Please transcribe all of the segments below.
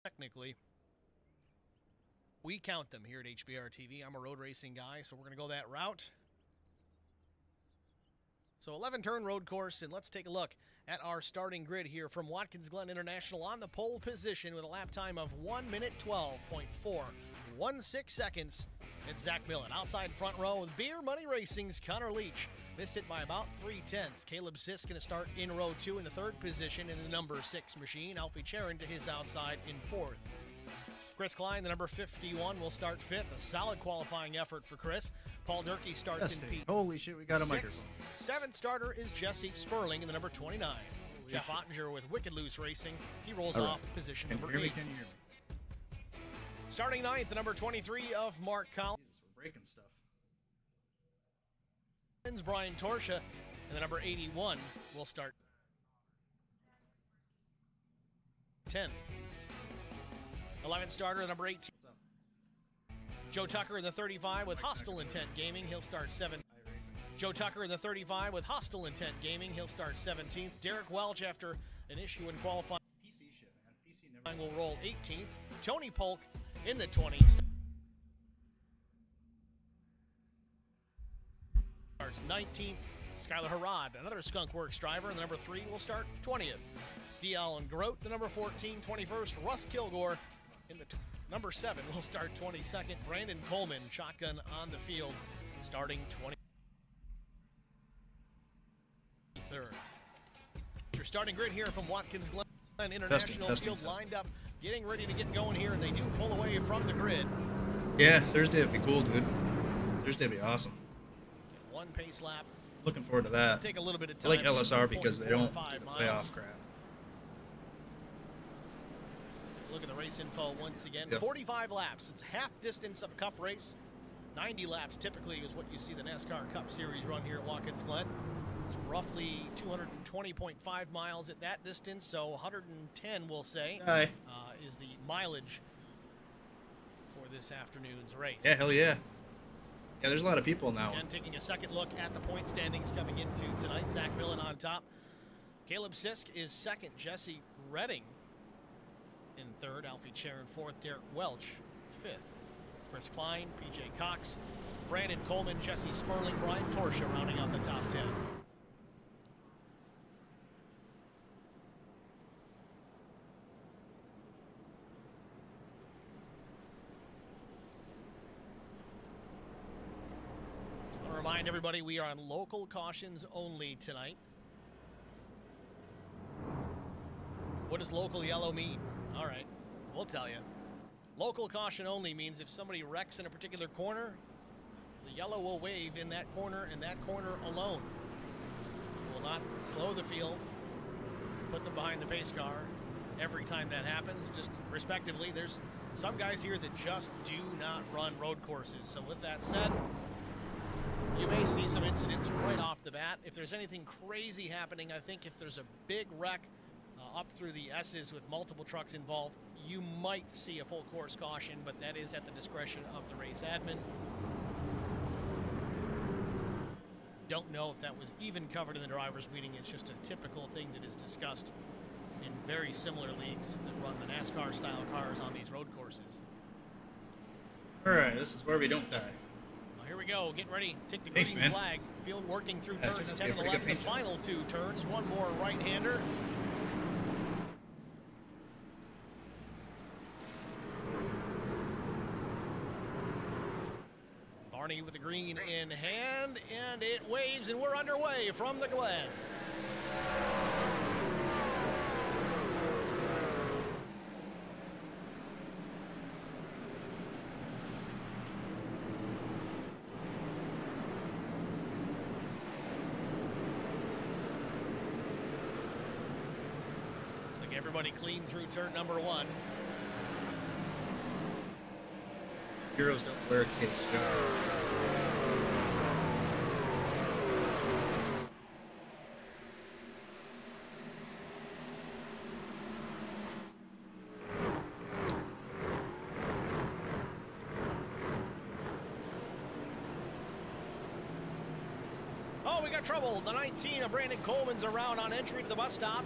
Technically, we count them here at HBR TV. I'm a road racing guy, so we're going to go that route. So 11-turn road course, and let's take a look at our starting grid here from Watkins Glen International on the pole position with a lap time of 1 minute 12.416 seconds. It's Zach Millen. Outside front row with Beer Money Racing's Connor Leach. Missed it by about 3/10. Caleb Sisk going to start in row 2 in the third position in the number 6 machine. Alfie Charon to his outside in fourth. Chris Klein, the number 51, will start fifth. A solid qualifying effort for Chris. Paul Durkee starts in P6. Holy shit, we got a microphone. Seventh starter is Jesse Sperling in the number 29. Holy Jeff Ottinger with Wicked Loose Racing. He rolls off position number 8. Can you hear me? Starting ninth, the number 23 of Mark Collins. Jesus, we're breaking stuff. Brian Torsha, and the number 81 will start 10th. 11th starter, number 18. Joe Tucker in the 35 with Hostile Intent Gaming. He'll start 7th. Joe Tucker in the 35 with Hostile Intent Gaming. He'll start 17th. Derek Welch, after an issue in qualifying, PC shit, man. PC never will roll 18th. Tony Polk in the 20s. Starts 19th. Skylar Harrod, another Skunk Works driver, and the number 3 will start 20th. D. Allen Grote, the number 14, 21st. Russ Kilgore in the number 7 will start 22nd. Brandon Coleman, shotgun on the field, starting 23rd. Your starting grid here from Watkins Glen International Field lined up, getting ready to get going here, and they do pull away from the grid. Yeah, Thursday would be cool, dude. Thursday would be awesome. One pace lap. Looking forward to that. Take a little bit of time. I like LSR because they don't play off crap. Look at the race info once again. Yep. 45 laps. It's half distance of a Cup race. 90 laps typically is what you see the NASCAR Cup Series run here at Watkins Glen. It's roughly 220.5 miles at that distance, so 110, we'll say, is the mileage for this afternoon's race. Yeah, hell yeah. Yeah, there's a lot of people now. Again, taking a second look at the point standings coming into tonight. Zach Millen on top. Caleb Sisk is second. Jesse Redding in third. Alfie Charon fourth. Derek Welch fifth. Chris Klein, PJ Cox, Brandon Coleman, Jesse Sperling, Brian Torsha rounding out the top 10. Remind everybody we are on local cautions only tonight. What does local yellow mean? All right, we'll tell you. Local caution only means if somebody wrecks in a particular corner, the yellow will wave in that corner and that corner alone. It will not slow the field, put them behind the pace car every time that happens. Just respectively, there's some guys here that just do not run road courses. So with that said, you may see some incidents right off the bat. If there's anything crazy happening, I think if there's a big wreck up through the S's with multiple trucks involved, you might see a full course caution, but that is at the discretion of the race admin. Don't know if that was even covered in the drivers' meeting. It's just a typical thing that is discussed in very similar leagues that run the NASCAR-style cars on these road courses. All right, this is where we don't die. Here we go, getting ready, take the green flag. Field working through turns 10 and 11, the final 2 turns. One more right-hander. Barney with the green in hand, and it waves, and we're underway from the Glen. Everybody clean through turn number 1. Heroes don't wear capes. Oh, we got trouble. The 19 of Brandon Coleman's around on entry to the bus stop.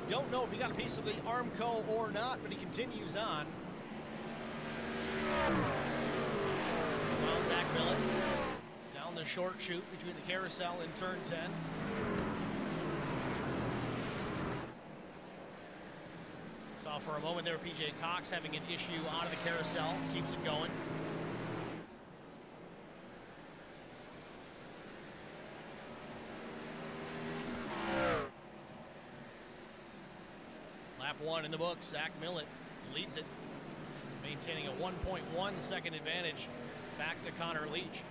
Don't know if he got a piece of the Armco or not, but he continues on. Well, Zach Millet down the short chute between the carousel and turn 10. Saw for a moment there PJ Cox having an issue out of the carousel. Keeps it going. Lap 1 in the books. Zach Millet leads it, maintaining a 1.1 second advantage back to Connor Leach.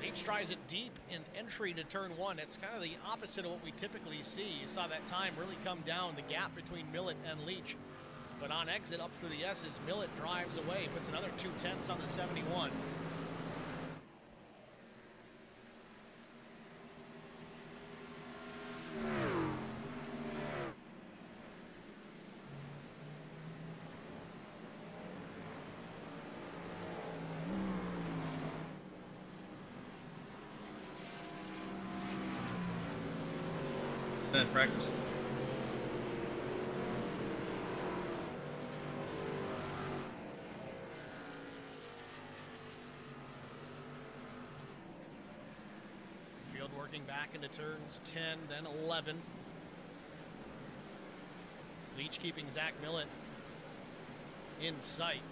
Leach tries it deep in entry to turn 1. It's kind of the opposite of what we typically see. You saw that time really come down, the gap between Millet and Leach. But on exit up through the S's, Millet drives away, puts another 2/10 on the 71. Then practice. Field working back into turns 10, then 11. Leach keeping Zach Millet in sight.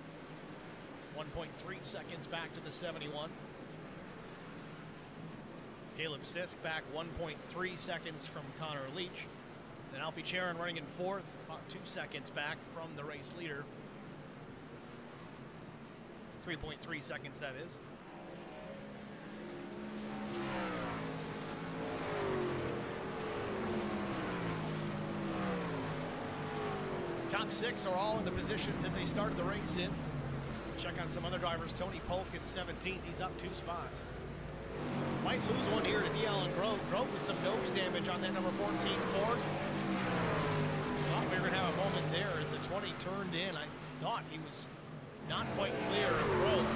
1.3 seconds back to the 71. Caleb Sisk back 1.3 seconds from Connor Leach. Then Alfie Charon running in fourth, about 2 seconds back from the race leader. 3.3 seconds, that is. Top 6 are all in the positions that they started the race in. Check on some other drivers. Tony Polk in 17th. He's up 2 spots. Might lose one here to DL and Grove. Grove with some nose damage on that number 14 Ford. Thought we were going to have a moment there as the 20 turned in. I thought he was not quite clear of Grove.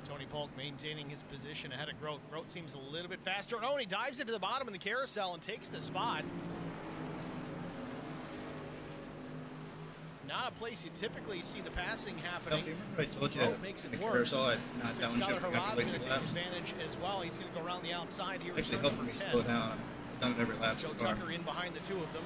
Tony Polk maintaining his position ahead of Grote. Grote seems a little bit faster. Oh, and he dives into the bottom of the carousel and takes the spot. Not a place you typically see the passing happening. I told you Grote makes it in the worse. carousel I'd not downshift Skylar after Harrod's way going to too take laps. advantage as well. He's going to go around the outside here. Actually helping me slow down. I've done it every lap Joe so far. Tucker in behind the two of them.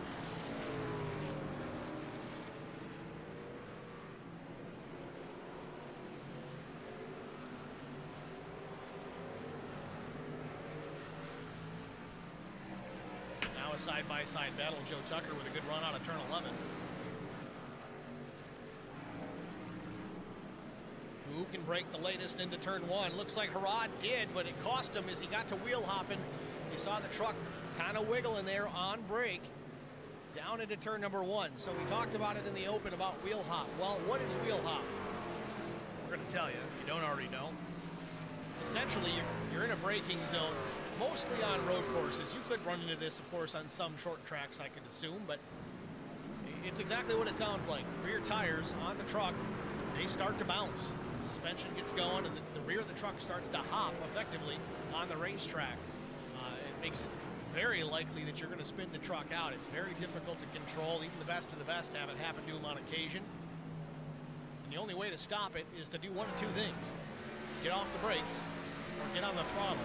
Now a side-by-side battle. Joe Tucker with a good run out of turn 11. Who can break the latest into turn 1? Looks like Harrod did, but it cost him as he got to wheel hopping. You saw the truck kind of wiggling there on brake down into turn number 1. So we talked about it in the open about wheel hop. Well, what is wheel hop? We're going to tell you if you don't already know. It's essentially you're in a braking zone, mostly on road courses. You could run into this, of course, on some short tracks, I could assume, but it's exactly what it sounds like. The rear tires on the truck, they start to bounce. The suspension gets going, and the rear of the truck starts to hop effectively on the racetrack. It makes it very likely that you're going to spin the truck out. It's very difficult to control. Even the best of the best have it happen to them on occasion. And the only way to stop it is to do one of two things. Get off the brakes or get on the throttle.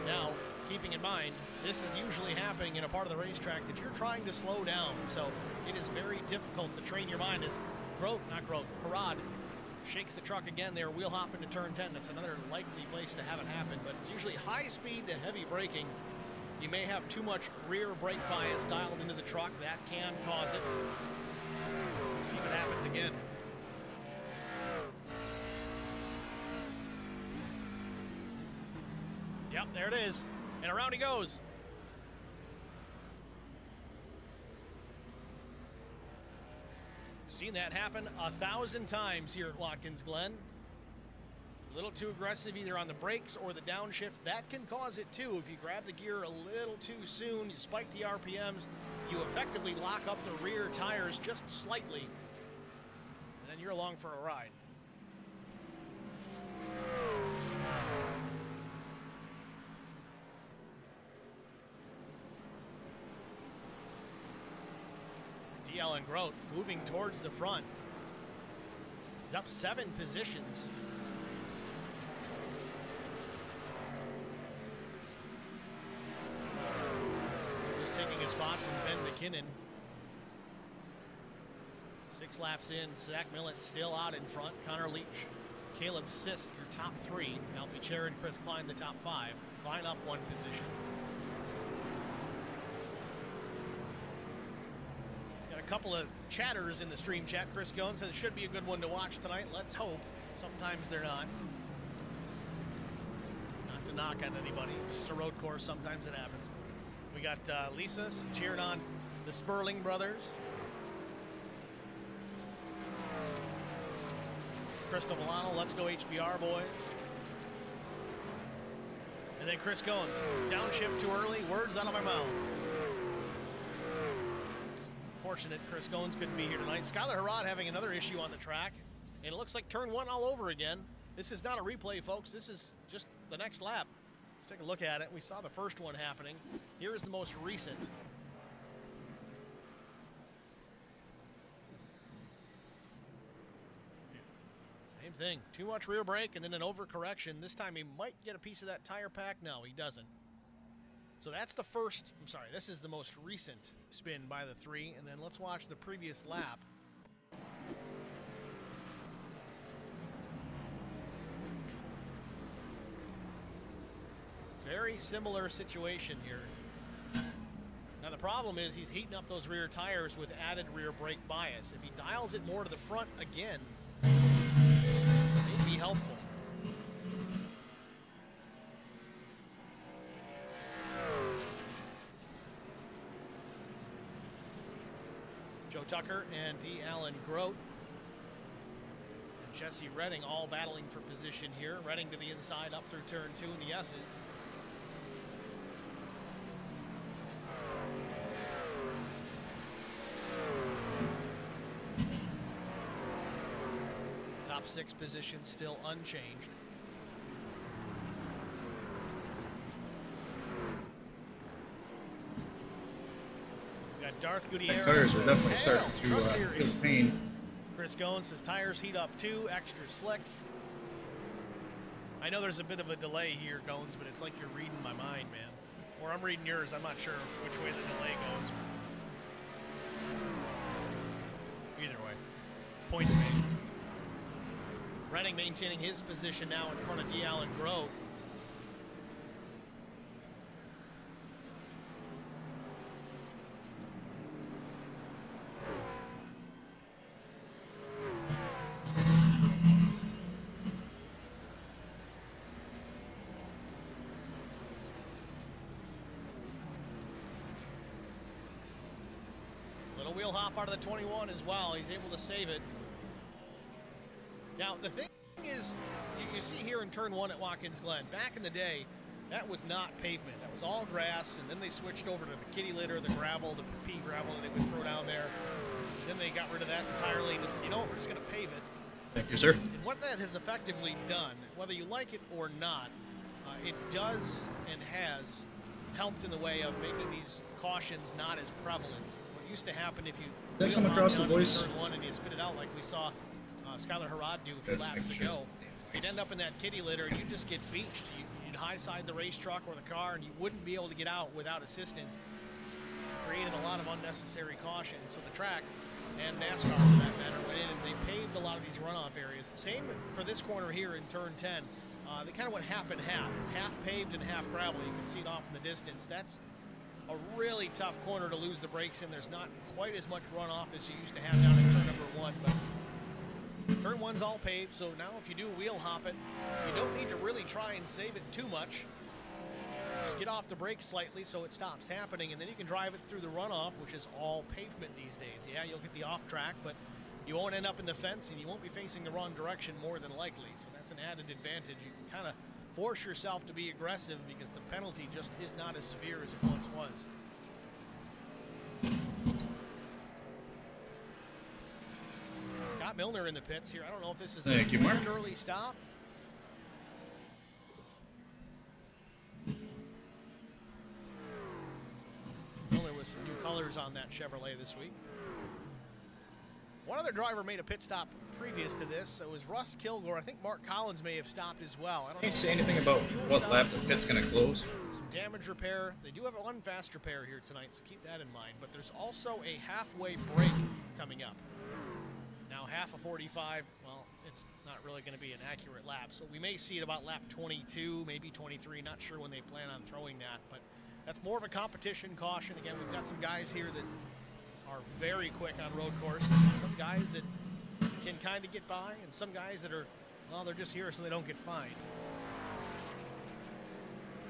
Now, keeping in mind, this is usually happening in a part of the racetrack that you're trying to slow down. So it is very difficult to train your mind as Harrod shakes the truck again there, wheel hop into turn 10. That's another likely place to have it happen, but it's usually high speed to heavy braking. You may have too much rear brake bias dialed into the truck. That can cause it. See what happens again. Yep, there it is. And around he goes. Seen that happen 1,000 times here at Watkins Glen. little too aggressive either on the brakes or the downshift. That can cause it too. If you grab the gear a little too soon, you spike the RPMs, you effectively lock up the rear tires just slightly, and then you're along for a ride. DL and Grote moving towards the front. He's up 7 positions. Just taking a spot from Ben McKinnon. 6 laps in, Zach Millett still out in front. Connor Leach, Caleb Sisk, your top 3. Alfie Cher and Chris Klein, the top 5. Klein up 1 position. Couple of chatters in the stream chat. Chris Gones says it should be a good one to watch tonight. Let's hope. Sometimes they're not. Not to knock on anybody. It's just a road course. Sometimes it happens. We got Lisa cheering on the Sperling brothers. Crystal Milano, let's go HBR boys. And then Chris Gones, downshift too early, words out of my mouth. Fortunate Chris Gones couldn't be here tonight. Skylar Harrod having another issue on the track, and it looks like turn 1 all over again. This is not a replay, folks. This is just the next lap. Let's take a look at it. We saw the first one happening. Here is the most recent. Same thing. Too much rear brake and then an overcorrection. This time he might get a piece of that tire pack. No, he doesn't. So that's the first, I'm sorry, this is the most recent spin by the 3, and then let's watch the previous lap. Very similar situation here. Now the problem is he's heating up those rear tires with added rear brake bias. If he dials it more to the front again, it'd be helpful. Joe Tucker and D. Allen Grote and Jesse Redding all battling for position here. Redding to the inside up through turn 2 in the S's. Top 6 position still unchanged. Darth Gutierrez. Tires are definitely starting to feel the pain. Chris Gones says tires heat up too, extra slick. I know there's a bit of a delay here, Gones, but it's like you're reading my mind, man. Or I'm reading yours. I'm not sure which way the delay goes. Either way, points made. Redding maintaining his position now in front of D. Allen Grote. Wheel hop out of the 21 as well. He's able to save it. Now, the thing is, you see here in turn 1 at Watkins Glen, back in the day, that was not pavement. That was all grass, and then they switched over to the kitty litter, the gravel, the pea gravel that they would throw down there. Then they got rid of that entirely and said, you know what, we're just going to pave it. Thank you, sir. And what that has effectively done, whether you like it or not, it does and has helped in the way of making these cautions not as prevalent. Used to happen if you That come across the voice. Turn 1 and you spit it out like we saw Skylar Harrod do a few laps ago. You'd end up in that kitty litter and you'd just get beached. You'd high side the race truck or the car and you wouldn't be able to get out without assistance. Created a lot of unnecessary caution. So the track and NASCAR for that matter went in and they paved a lot of these runoff areas. Same for this corner here in turn 10. They kind of went half and half. It's half paved and half gravel. You can see it off in the distance. That's a really tough corner to lose the brakes in. There's not quite as much runoff as you used to have down in turn number 1, but turn 1's all paved, so now if you do wheel hop it, you don't need to really try and save it too much. Just get off the brakes slightly so it stops happening, and then you can drive it through the runoff, which is all pavement these days. Yeah, you'll get the off track, but You won't end up in the fence, and you won't be facing the wrong direction more than likely. So that's an added advantage. You can kind of force yourself to be aggressive because the penalty just is not as severe as it once was. Scott Milner in the pits here. I don't know if this is Thank you, Mark. An early stop. Milner with some new colors on that Chevrolet this week. One other driver made a pit stop previous to this. So it was Russ Kilgore. I think Mark Collins may have stopped as well. I don't Can't know. say anything about what lap the pit's going to close. Some damage repair. They do have one fast repair here tonight, so keep that in mind. But there's also a halfway break coming up. Now half of 45, well, it's not really going to be an accurate lap. So we may see it about lap 22, maybe 23. Not sure when they plan on throwing that, but that's more of a competition caution. Again, we've got some guys here that are very quick on road courses. Some guys that can kind of get by, and some guys that are, well, they're just here so they don't get fined.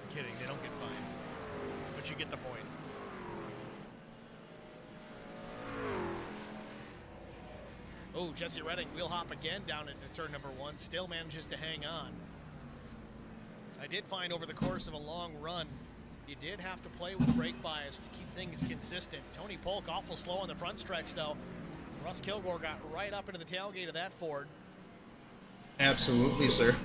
I'm kidding, they don't get fined, but you get the point. Oh, Jesse Reddick wheel hop again down into turn number 1. Still manages to hang on. I did find over the course of a long run, you did have to play with brake bias to keep things consistent. Tony Polk awful slow on the front stretch, though. Russ Kilgore got right up into the tailgate of that Ford. Absolutely, sir.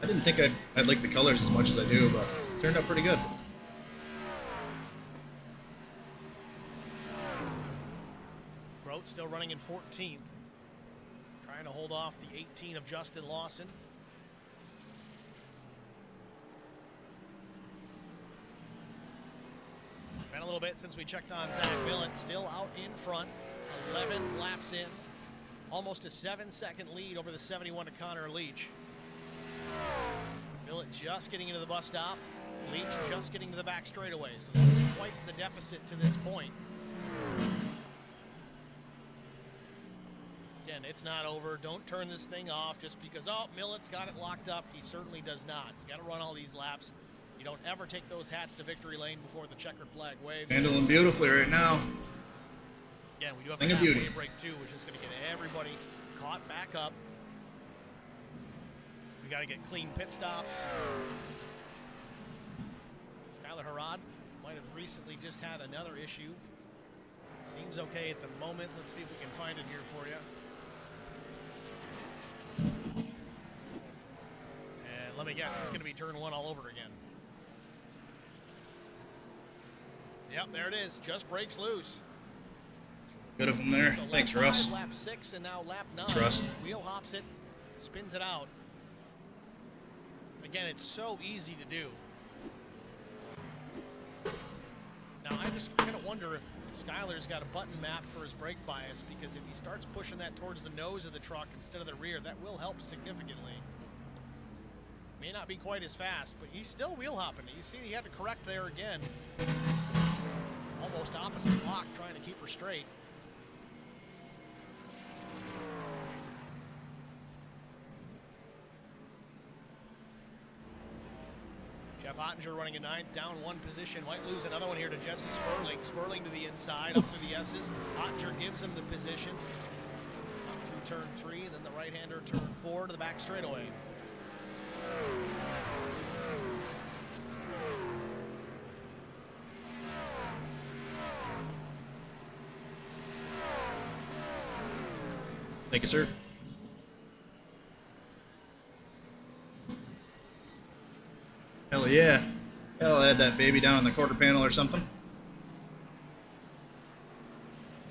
I didn't think I'd like the colors as much as I do, but it turned out pretty good. Grote still running in 14th. Trying to hold off the 18 of Justin Lawson. Been a little bit since we checked on Zach Millett. Still out in front. 11 laps in. Almost a 7-second lead over the 71 to Connor Leach. Millett just getting into the bus stop. Leach just getting to the back straightaway. So that's quite the deficit to this point. Again, it's not over. Don't turn this thing off just because, oh, Millett's got it locked up. He certainly does not. You got to run all these laps. You don't ever take those hats to victory lane before the checkered flag waves. Handling beautifully right now. Again, we do have a halfway break too, which is going to get everybody caught back up. We got to get clean pit stops. Skylar Harrod might have recently just had another issue. Seems okay at the moment. Let's see if we can find it here for you. And let me guess, it's going to be turn 1 all over again. Yep, there it is. Just breaks loose. Good of him there. So Thanks, lap Russ. 5, lap 6, and now lap 9. Thanks, Russ. Wheel hops it, spins it out. Again, it's so easy to do. Now, I just kind of wonder if Skylar's got a button map for his brake bias, because if he starts pushing that towards the nose of the truck instead of the rear, that will help significantly. May not be quite as fast, but he's still wheel hopping. You see he had to correct there again. Almost opposite lock, trying to keep her straight. Jeff Ottinger running a 9th, down 1 position. Might lose another one here to Jesse Sperling. Sperling to the inside, up through the S's. Ottinger gives him the position. Up through turn 3, then the right-hander turn 4 to the back straightaway. Thank you, sir. Hell yeah. Hell, I had that baby down on the quarter panel or something.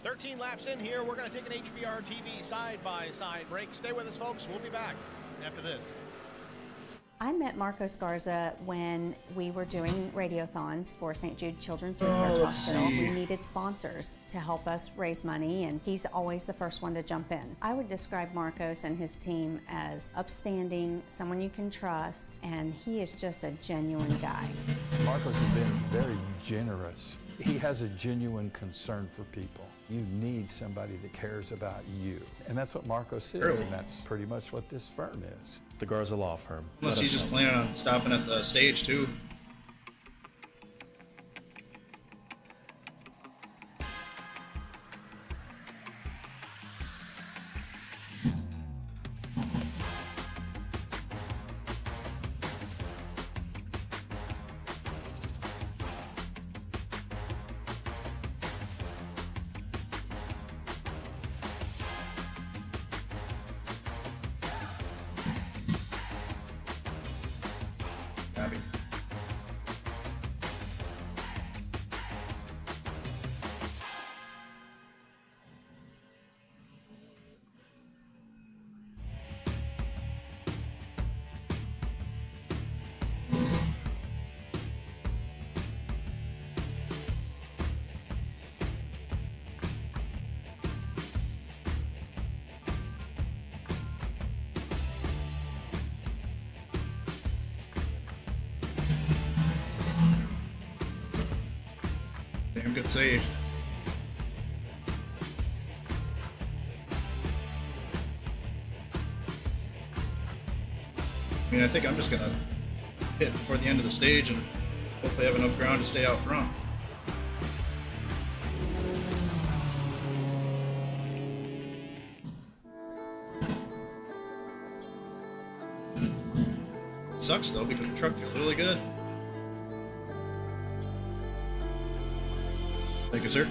13 laps in here. We're going to take an HBR TV side-by-side break. Stay with us, folks. We'll be back after this. I met Marcos Garza when we were doing radiothons for St. Jude Children's Research Hospital. We needed sponsors to help us raise money, and he's always the first one to jump in. I would describe Marcos and his team as upstanding, someone you can trust, and he is just a genuine guy. Marcos has been very generous. He has a genuine concern for people. You need somebody that cares about you. And that's what Marcos is, and that's pretty much what this firm is. The Garza Law Firm. Unless he's just planning on stopping at the stage, too. good save. I mean, I think I'm just gonna hit before the end of the stage and hopefully have enough ground to stay out front. Sucks though because the truck feels really good. Thank you, sir.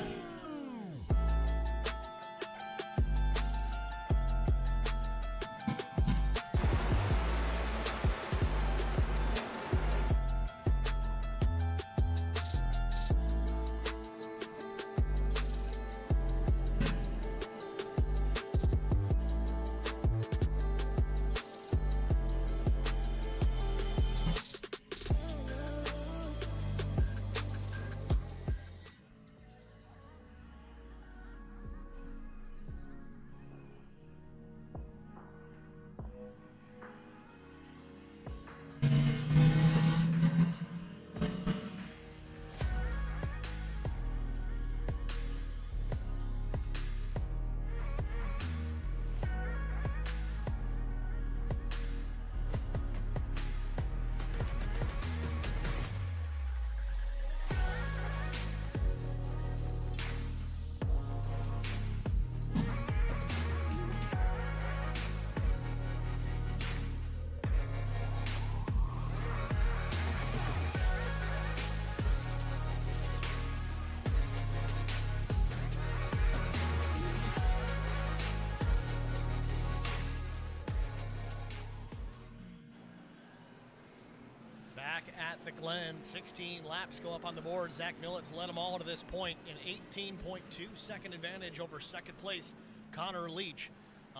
At the Glen, 16 laps go up on the board. Zach Millet's led them all to this point in 18.2 second advantage over second place Connor Leach.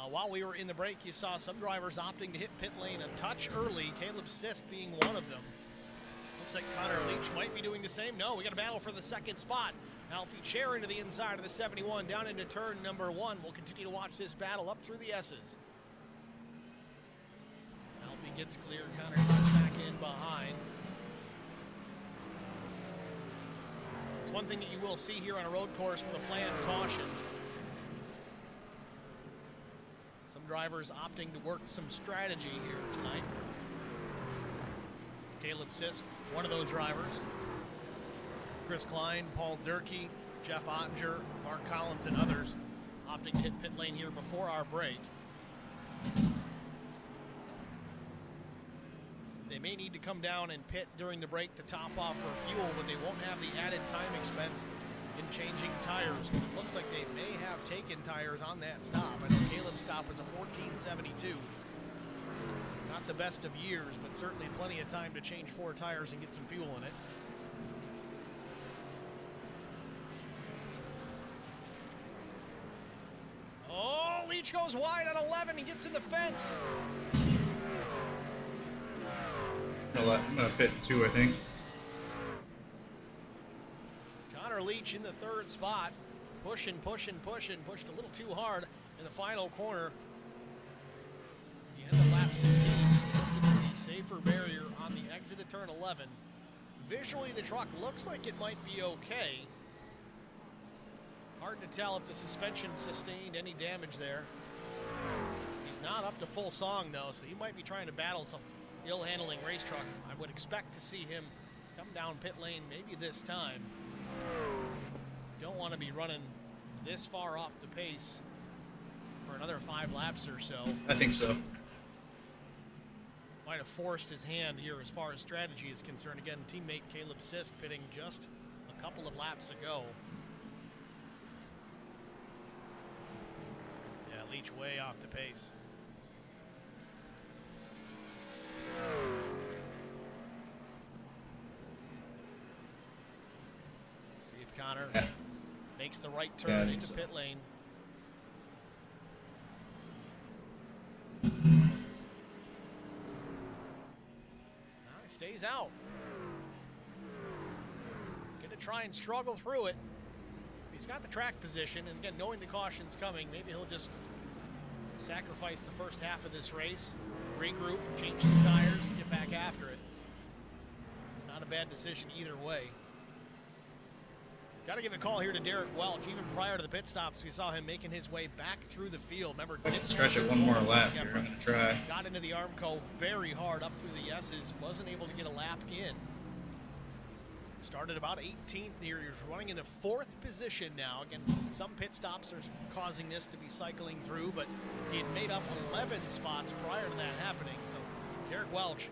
While we were in the break, you saw some drivers opting to hit pit lane a touch early, Caleb Sisk being one of them. Looks like Connor Leach might be doing the same. No, we got a battle for the second spot. Alfie Chair into the inside of the 71 down into turn number 1. We'll continue to watch this battle up through the S's. Alfie gets clear, Connor comes back in behind. It's one thing that you will see here on a road course with a planned caution. Some drivers opting to work some strategy here tonight. Caleb Sisk, one of those drivers. Chris Klein, Paul Durkee, Jeff Ottinger, Mark Collins, and others opting to hit pit lane here before our break. They may need to come down and pit during the break to top off for fuel when they won't have the added time expense in changing tires. It looks like they may have taken tires on that stop. I know Caleb's stop was a 1472. Not the best of years, but certainly plenty of time to change 4 tires and get some fuel in it. Oh, Leach goes wide on 11 and gets in the fence. I'm gonna pit 2, I think. Connor Leach in the 3rd spot, pushing, pushed a little too hard in the final corner. The end of lap 16, the safer barrier on the exit of turn 11. Visually, the truck looks like it might be okay. Hard to tell if the suspension sustained any damage there. He's not up to full song though, so he might be trying to battle some ill-handling race truck. I would expect to see him come down pit lane maybe this time. Don't want to be running this far off the pace for another 5 laps or so. I think so. Might have forced his hand here as far as strategy is concerned. Again, teammate Caleb Sisk pitting just a couple of laps ago. Yeah, Leach way off the pace. See if Connor makes the right turn into pit lane. Now he stays out. Gonna try and struggle through it. He's got the track position, and again, knowing the caution's coming, maybe he'll just sacrifice the first half of this race, regroup, change the tires, and get back after it. It's not a bad decision either way. Got to give a call here to Derek Welch. Even prior to the pit stops, we saw him making his way back through the field. Remember, I can stretch it one more lap here. I'm going to try. Got into the Armco very hard up through the S's. Wasn't able to get a lap in. Started about 18th here. He's running in the 4th position now. Again, some pit stops are causing this to be cycling through, but he had made up 11 spots prior to that happening. So Derek Welch,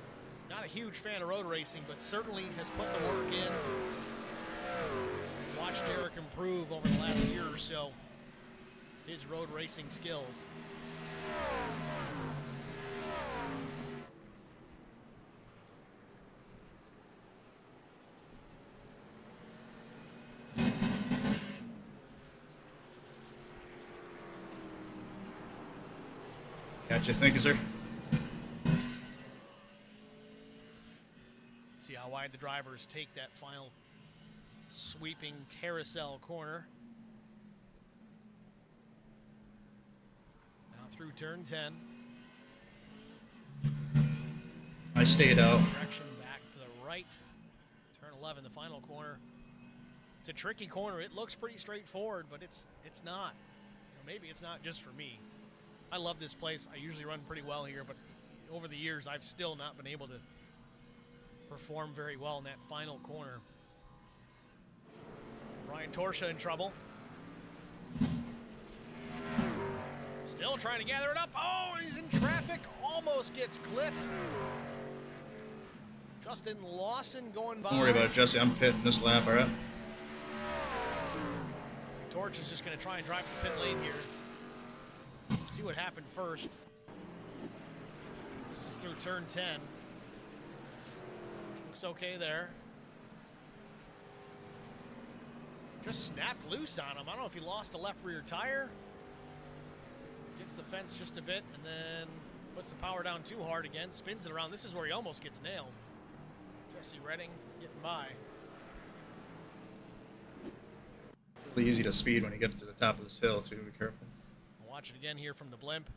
not a huge fan of road racing, but certainly has put the work in. Watched Derek improve over the last year or so, his road racing skills. Gotcha, thank you, sir. See how wide the drivers take that final sweeping carousel corner. Now through turn 10. I stayed out. Direction back to the right. Turn 11, the final corner. It's a tricky corner. It looks pretty straightforward, but it's not. Maybe it's not just for me. I love this place. I usually run pretty well here, but over the years, I've still not been able to perform very well in that final corner. Ryan Torsha in trouble. Still trying to gather it up. Oh, he's in traffic. Almost gets clipped. Justin Lawson going by. Don't worry about it, Jesse. I'm pitting this lap, all right? So Torch is just going to try and drive to the pit lane here. See what happened first. This is through turn 10. Looks okay there. Just snapped loose on him. I don't know if he lost a left rear tire. Gets the fence just a bit and then puts the power down too hard again. Spins it around. This is where he almost gets nailed. Jesse Redding getting by. Really easy to speed when you get to the top of this hill, too. Be careful. Watch it again here from the blimp.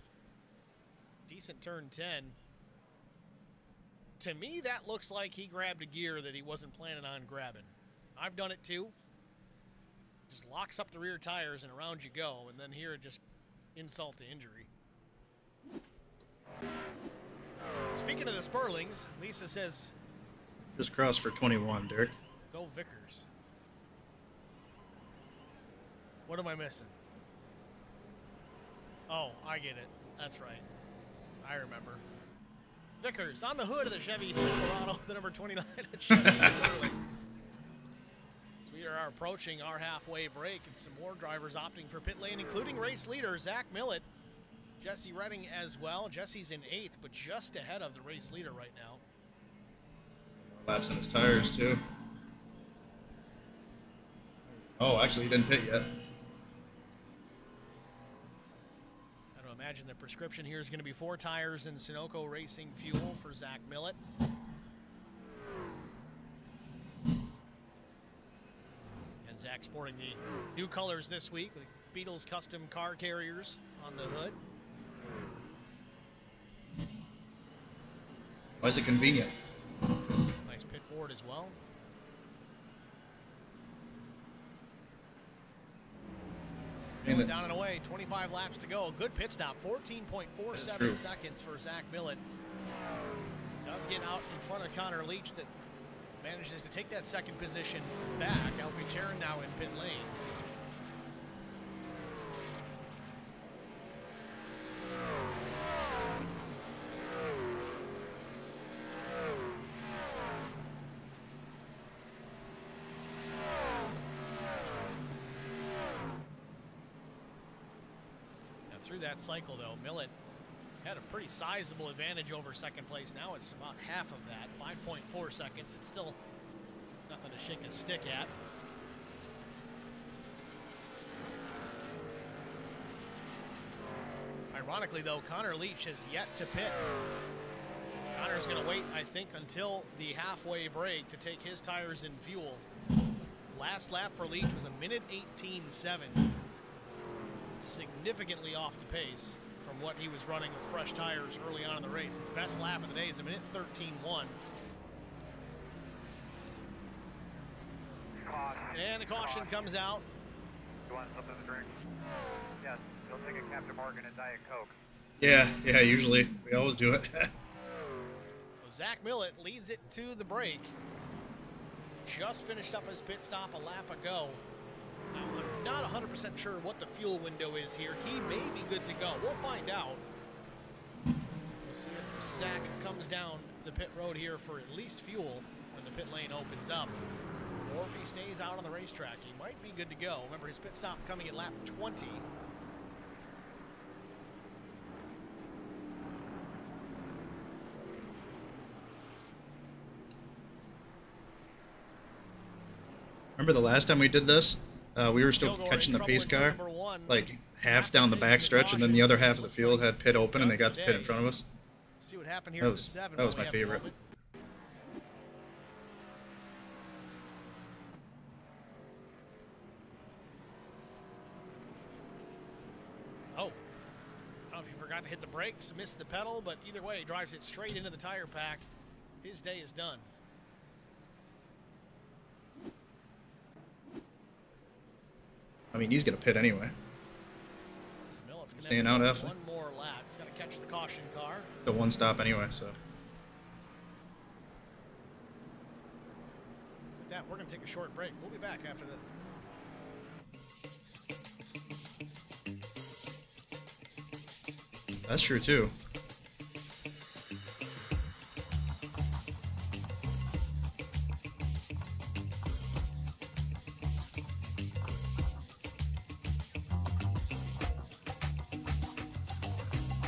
Decent turn 10. To me, that looks like he grabbed a gear that he wasn't planning on grabbing. I've done it too. Just locks up the rear tires and around you go, and then here it just insult to injury. Speaking of the Sperlings, Lisa says, just crossed for 21, Derek. Go Vickers. What am I missing? Oh, I get it. That's right. I remember. Vickers on the hood of the Chevy Silverado, the number 29 at Chevy. So we are approaching our halfway break, and some more drivers opting for pit lane, including race leader Zach Millett. Jesse Redding as well. Jesse's in 8th, but just ahead of the race leader right now. Laps on his tires, too. Oh, actually, he didn't pit yet. Imagine the prescription here is going to be 4 tires and Sunoco Racing fuel for Zach Millett. And Zach sporting the new colors this week, the Beatles custom car carriers on the hood. Why is it convenient? Nice pit board as well. Down and away, 25 laps to go. Good pit stop, 14.47 seconds for Zach Millett. Does get out in front of Connor Leach that manages to take that second position back. Alfie Charon now in pit lane. Through that cycle, though, Millett had a pretty sizable advantage over second place. Now it's about half of that, 5.4 seconds. It's still nothing to shake a stick at. Ironically, though, Connor Leach has yet to pit. Connor's going to wait, I think, until the halfway break to take his tires and fuel. Last lap for Leach was a minute 18.7. Significantly off the pace from what he was running with fresh tires early on in the race. His best lap of the day is a minute 13.1. And the caution comes out. You want something to drink? Yes, you'll take a Captain Morgan and Diet Coke. Yeah, usually. We always do it. So Zach Millett leads it to the break. Just finished up his pit stop a lap ago. Now, I'm not 100% sure what the fuel window is here. He may be good to go. We'll find out. We'll see if Zach comes down the pit road here for at least fuel when the pit lane opens up. Or if he stays out on the racetrack, he might be good to go. Remember, his pit stop coming at lap 20. Remember the last time we did this? We were still catching the pace car, like half down the backstretch, and then the other half of the field had pit open, and they got the pit in front of us. See what happened here. That was my favorite. Oh, I don't know if he forgot to hit the brakes, missed the pedal, but either way, he drives it straight into the tire pack. His day is done. I mean, he's going to pit anyway. Staying out F. One more lap. He's got to catch the caution car. The one stop anyway, so. With that, we're going to take a short break. We'll be back after this. That's true, too.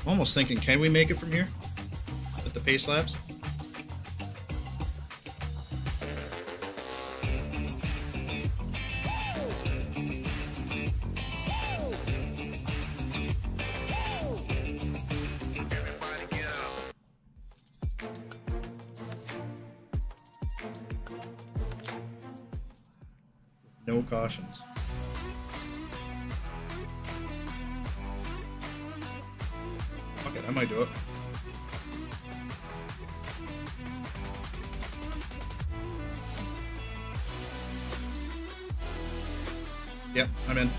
I'm almost thinking, can we make it from here with the pace laps? No cautions. Okay, I might do it. Yep, I'm in.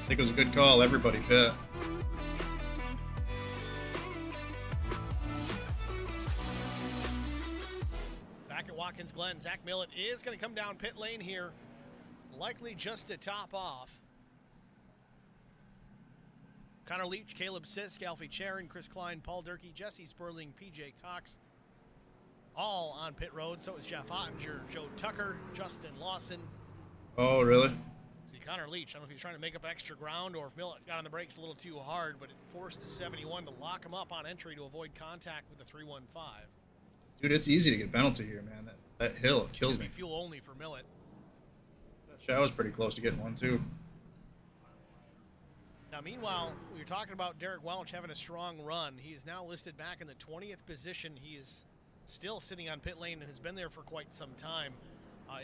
I think it was a good call. Everybody pit. Back at Watkins Glen, Zach Millett is going to come down pit lane here, likely just to top off. Connor Leach, Caleb Sisk, Alfie Charon, Chris Klein, Paul Durkee, Jesse Sperling, PJ Cox, all on pit road. So is Jeff Ottinger, Joe Tucker, Justin Lawson. Oh, really? See, Connor Leach, I don't know if he's trying to make up extra ground or if Millett got on the brakes a little too hard, but it forced the 71 to lock him up on entry to avoid contact with the 315. Dude, it's easy to get penalty here, man. That hill kills me. Fuel only for Millett. I was pretty close to getting one, too. Now, meanwhile, we were talking about Derek Welch having a strong run. He is now listed back in the 20th position. He is still sitting on pit lane and has been there for quite some time.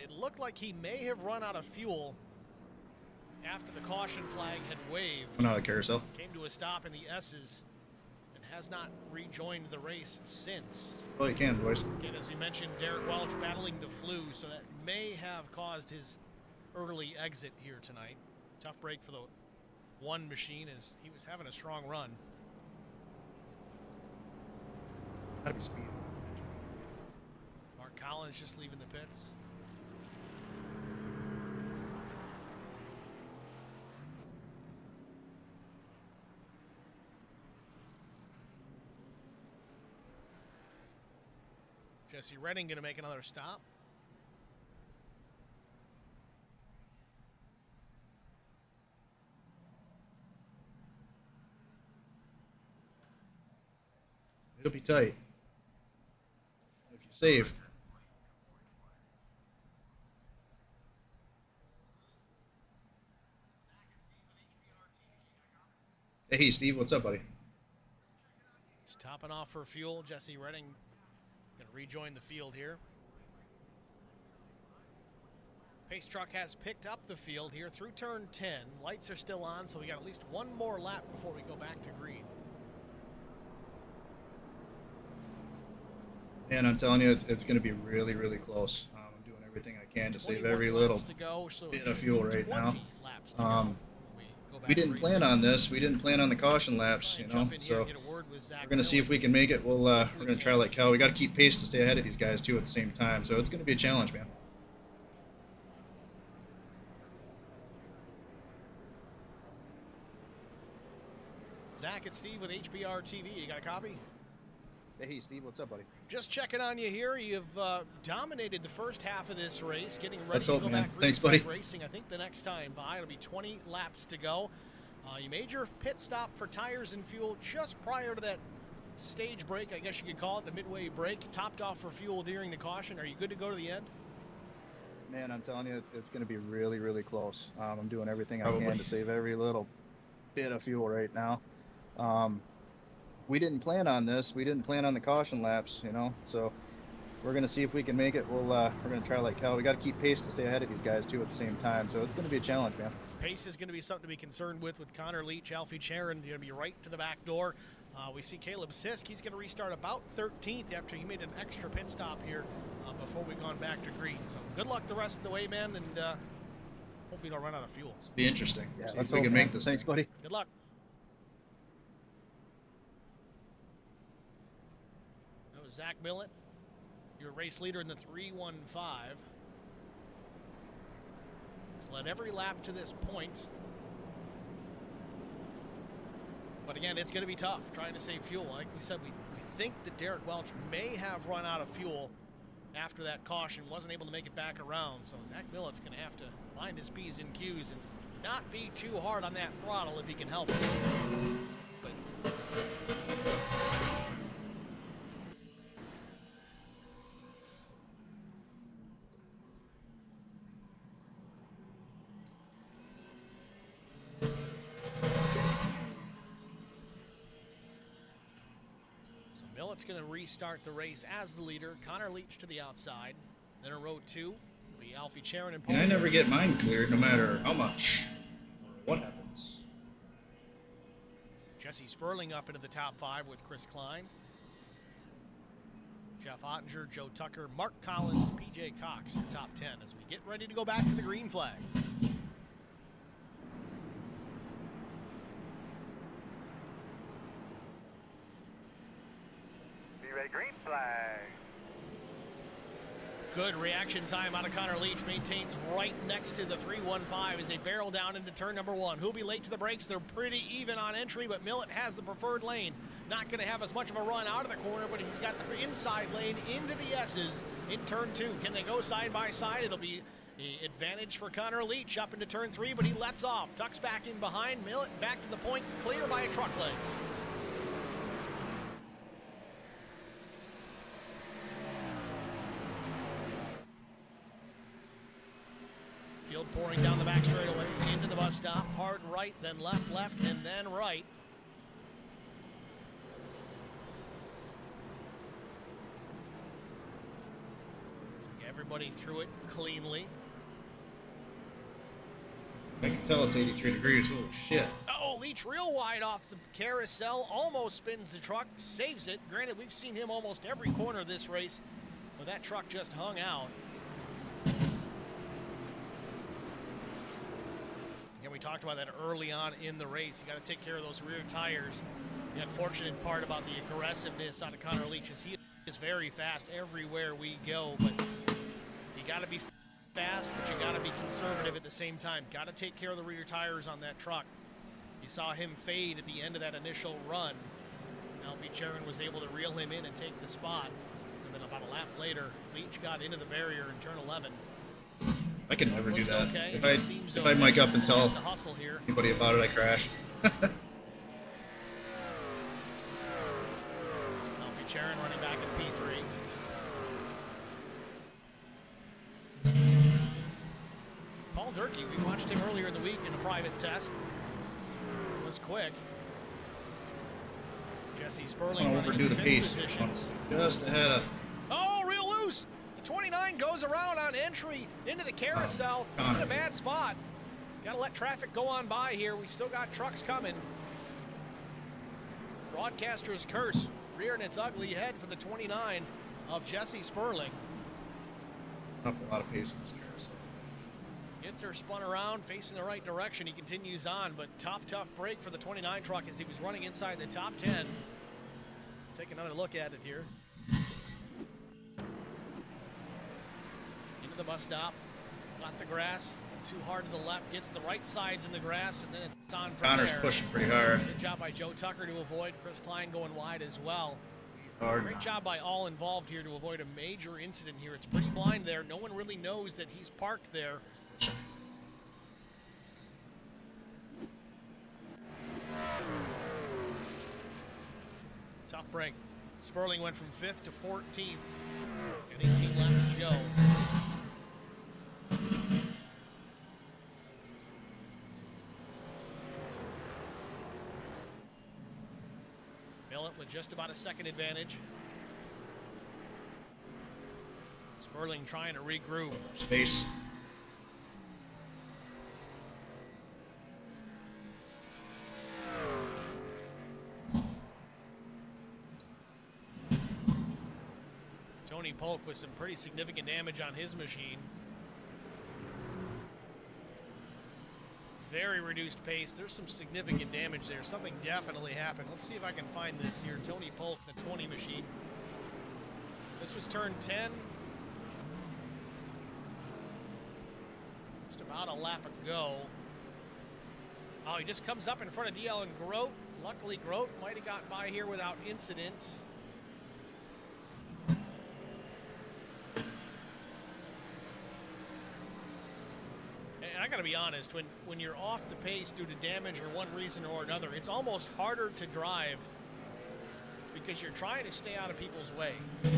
It looked like he may have run out of fuel after the caution flag had waved. Went out of the carousel. Came to a stop in the S's and has not rejoined the race since. Well, you can, boys. Again, as we mentioned, Derek Welch battling the flu, so that may have caused his early exit here tonight. Tough break for the one machine as he was having a strong run. Gotta be speed. Mark Collins just leaving the pits. Jesse Redding going to make another stop. Could be tight. If you save. Hey, Steve, what's up, buddy? Just topping off for fuel. Jesse Redding going to rejoin the field here. Pace truck has picked up the field here through turn 10. Lights are still on, so we got at least one more lap before we go back to green. And I'm telling you, it's going to be really, really close. I'm doing everything I can to save every little bit of fuel right now. We didn't plan on this. We didn't plan on the caution laps, you know. So we're going to see if we can make it. We're going to try like hell. We got to keep pace to stay ahead of these guys too at the same time. So it's going to be a challenge, man. Zach and Steve with HBR TV. You got a copy? Hey, Steve, what's up, buddy? Just checking on you here. You've dominated the first half of this race, getting ready Let's to hope, go man. back Thanks, buddy. racing. I think the next time by, it'll be 20 laps to go. You made your pit stop for tires and fuel just prior to that stage break, I guess you could call it, the midway break. Topped off for fuel during the caution. Are you good to go to the end? Man, I'm telling you, it's going to be really, really close. I'm doing everything I can to save every little bit of fuel right now. We didn't plan on this. We didn't plan on the caution laps, you know. So we're going to see if we can make it. We're going to try like hell. We got to keep pace to stay ahead of these guys too at the same time. So it's going to be a challenge, man. Pace is going to be something to be concerned with Connor Leach. Alfie Charon going to be right to the back door. We see Caleb Sisk. He's going to restart about 13th after he made an extra pit stop here before we've gone back to green. So good luck the rest of the way, man, and hopefully we don't run out of fuel. It'll be interesting. Yeah, see if we can make this. Thanks, buddy. Good luck. That was Zach Millett, your race leader in the 3:15. He's led every lap to this point. But again, it's going to be tough trying to save fuel. Like we said, we think that Derek Welch may have run out of fuel after that caution, wasn't able to make it back around. So Zach Millett's going to have to find his P's and Q's and not be too hard on that throttle if he can help it. But Millett's going to restart the race as the leader. Connor Leach to the outside. Then in row 2 will be Alfie Charon and Paul. And I never get mine cleared no matter how much or what happens. Jesse Sperling up into the top 5 with Chris Klein. Jeff Ottinger, Joe Tucker, Mark Collins, PJ Cox, your top 10 as we get ready to go back to the green flag. Green flag. Good reaction time out of Connor Leach. Maintains right next to the 315 as they barrel down into turn number 1. Who'll be late to the brakes? They're pretty even on entry, but Millett has the preferred lane. Not going to have as much of a run out of the corner, but he's got the inside lane into the S's in turn 2. Can they go side by side? It'll be the advantage for Connor Leach up into turn 3, but he lets off. Tucks back in behind. Millett back to the point, clear by a truck leg. Field pouring down the back straightaway into the bus stop. Hard right, then left, left, and then right. Everybody through it cleanly. I can tell it's 83 degrees. Holy shit. Oh, Leach real wide off the carousel. Almost spins the truck, saves it. Granted, we've seen him almost every corner of this race, but that truck just hung out. And we talked about that early on in the race. You got to take care of those rear tires. The unfortunate part about the aggressiveness out of Connor Leach is he is very fast everywhere we go, but you got to be fast, but you got to be conservative at the same time. Got to take care of the rear tires on that truck. You saw him fade at the end of that initial run. Alfie Charon was able to reel him in and take the spot. And then about a lap later, Leach got into the barrier in turn 11. I can never do that. Okay. If I mic up and tell anybody about it, I crash. Alfie Durkee. We watched him earlier in the week in a private test. It was quick. Jesse Sperling overdo the pace. Just ahead of. Oh, real loose. The 29 goes around on entry into the carousel. It's in a bad spot. Got to let traffic go on by here. We still got trucks coming. Broadcaster's curse rearing its ugly head for the 29 of Jesse Sperling. Up a lot of pace in this carousel. Gets her spun around, facing the right direction. He continues on, but tough break for the 29 truck as he was running inside the top 10. Take another look at it here. Into the bus stop. Got the grass. Too hard to the left. Gets the right sides in the grass, and then it's on from Connor's there. pushing pretty hard. Good job by Joe Tucker to avoid. Chris Klein going wide as well. Hard. Great job by all involved here to avoid a major incident here. It's pretty blind there. No one really knows that he's parked there. Tough break. Sperling went from 5th to 14th. Got 18 laps to go. Millet with just about a second advantage. Sperling trying to regroup. Space. Tony Polk with some pretty significant damage on his machine. Very reduced pace. There's some significant damage there. Something definitely happened. Let's see if I can find this here. Tony Polk, the 20 machine. This was turn 10. Just about a lap ago. Oh, he just comes up in front of DL and Grote. Luckily, Grote might have got by here without incident. I gotta be honest, when you're off the pace due to damage or one reason or another, it's almost harder to drive because you're trying to stay out of people's way. Still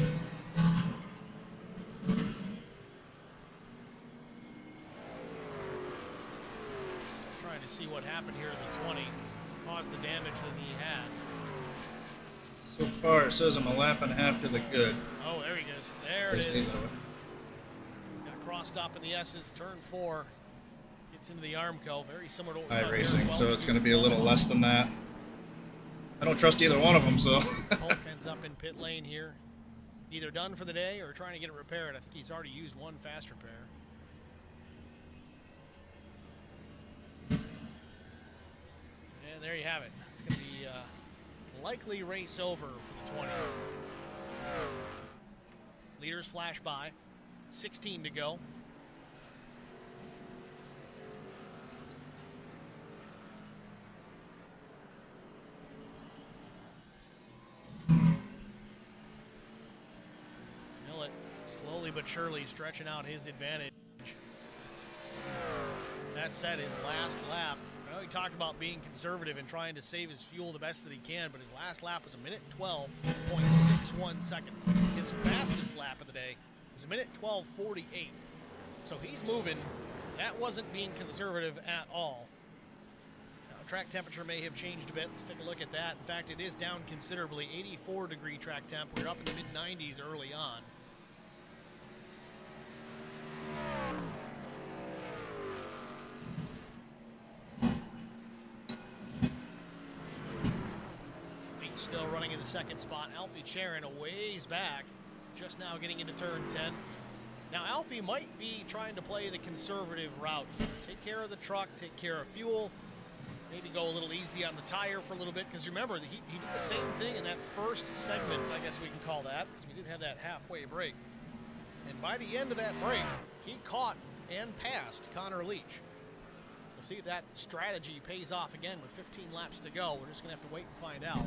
trying to see what happened here in the 20, caused the damage that he had. So far, it says I'm a lap and a half to the good. Oh, there he goes. There it is. Got crossed up in the S's, turn 4. Gets into the Armco, very similar to what we saw racing, so it's going to be a little less than that. I don't trust either one of them, so. Polk ends up in pit lane here. Either done for the day or trying to get it repaired. I think he's already used one fast repair. And there you have it. It's going to be a likely race over for the 20. Leaders flash by. 16 to go. Slowly but surely stretching out his advantage. That said, his last lap, I know he talked about being conservative and trying to save his fuel the best that he can, but his last lap was 1:12.61 seconds. His fastest lap of the day is 1:12.48. So he's moving. That wasn't being conservative at all. Now, track temperature may have changed a bit. Let's take a look at that. In fact, it is down considerably. 84-degree track temp. We're up in the mid-90s early on. Still running in the second spot. Alfie Charon a ways back, just now getting into turn 10. Now Alfie might be trying to play the conservative route here. Take care of the truck, take care of fuel, maybe go a little easy on the tire for a little bit, because remember, he did the same thing in that first segment, I guess we can call that, because we did have that halfway break. And by the end of that break, he caught and passed Connor Leach. We'll see if that strategy pays off again with 15 laps to go. We're just going to have to wait and find out.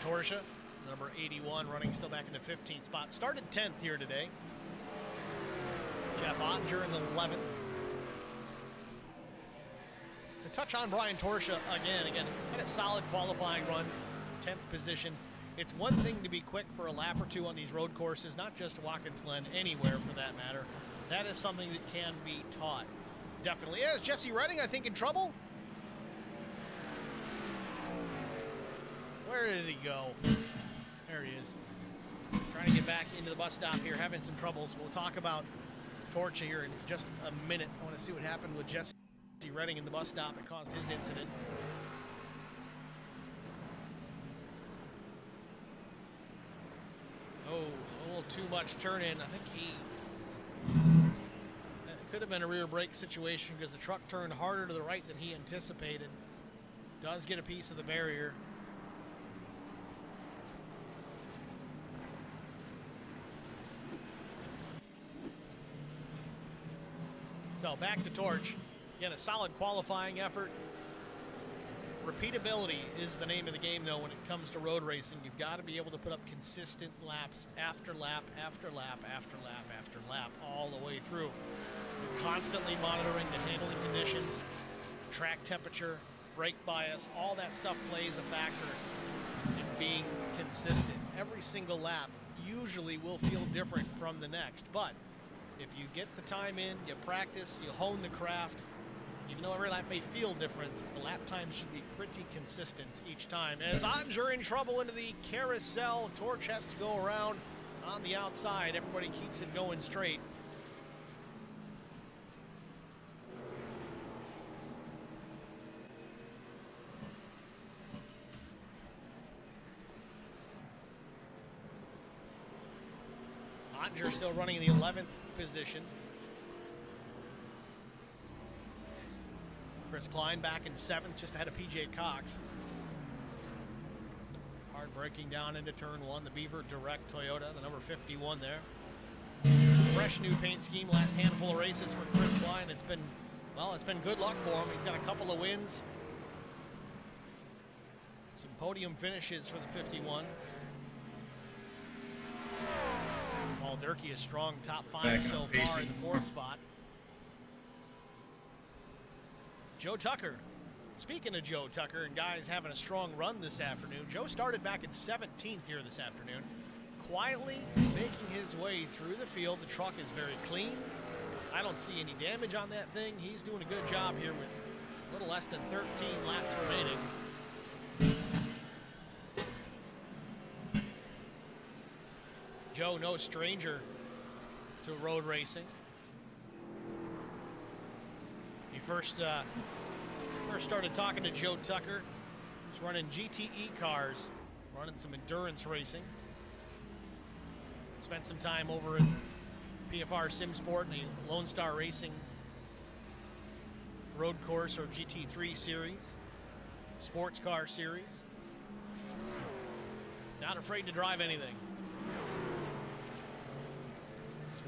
Torsha, number 81 running still back in the 15th spot. Started 10th here today. Jeff Ottinger in the 11th. To touch on Brian Torsha again, had a solid qualifying run, 10th position. It's one thing to be quick for a lap or two on these road courses, not just Watkins Glen, anywhere for that matter. That is something that can be taught. Definitely is. Jesse Redding, I think, in trouble. Where did he go? There he is. Trying to get back into the bus stop here, having some troubles. We'll talk about Torcha here in just a minute. I want to see what happened with Jesse Redding in the bus stop that caused his incident. Oh, a little too much turn in. I think that could have been a rear brake situation because the truck turned harder to the right than he anticipated. Does get a piece of the barrier. So back to Torch. Again, a solid qualifying effort. Repeatability is the name of the game, though, when it comes to road racing. You've got to be able to put up consistent laps after lap after lap after lap after lap all the way through. You're constantly monitoring the handling conditions, track temperature, brake bias, all that stuff plays a factor in being consistent. Every single lap usually will feel different from the next, but if you get the time in, you practice, you hone the craft, even though every lap may feel different, the lap time should be pretty consistent each time. As Ottinger in trouble into the carousel, Torch has to go around on the outside. Everybody keeps it going straight. Ottinger still running in the 11th position. Chris Klein back in 7th, just ahead of PJ Cox. Hard braking down into turn 1, the Beaver Direct Toyota, the number 51 there. Fresh new paint scheme, last handful of races for Chris Klein. It's been good luck for him. He's got a couple of wins. Some podium finishes for the 51. Paul Durkee is strong, top 5 so far in the 4th spot. Joe Tucker. Speaking of Joe Tucker and guys having a strong run this afternoon, Joe started back in 17th here this afternoon, quietly making his way through the field. The truck is very clean. I don't see any damage on that thing. He's doing a good job here with a little less than 13 laps remaining. Joe, no stranger to road racing. He first started talking to Joe Tucker. He was running GTE cars, running some endurance racing. Spent some time over at PFR SimSport in the Lone Star Racing road course or GT3 series, sports car series. Not afraid to drive anything.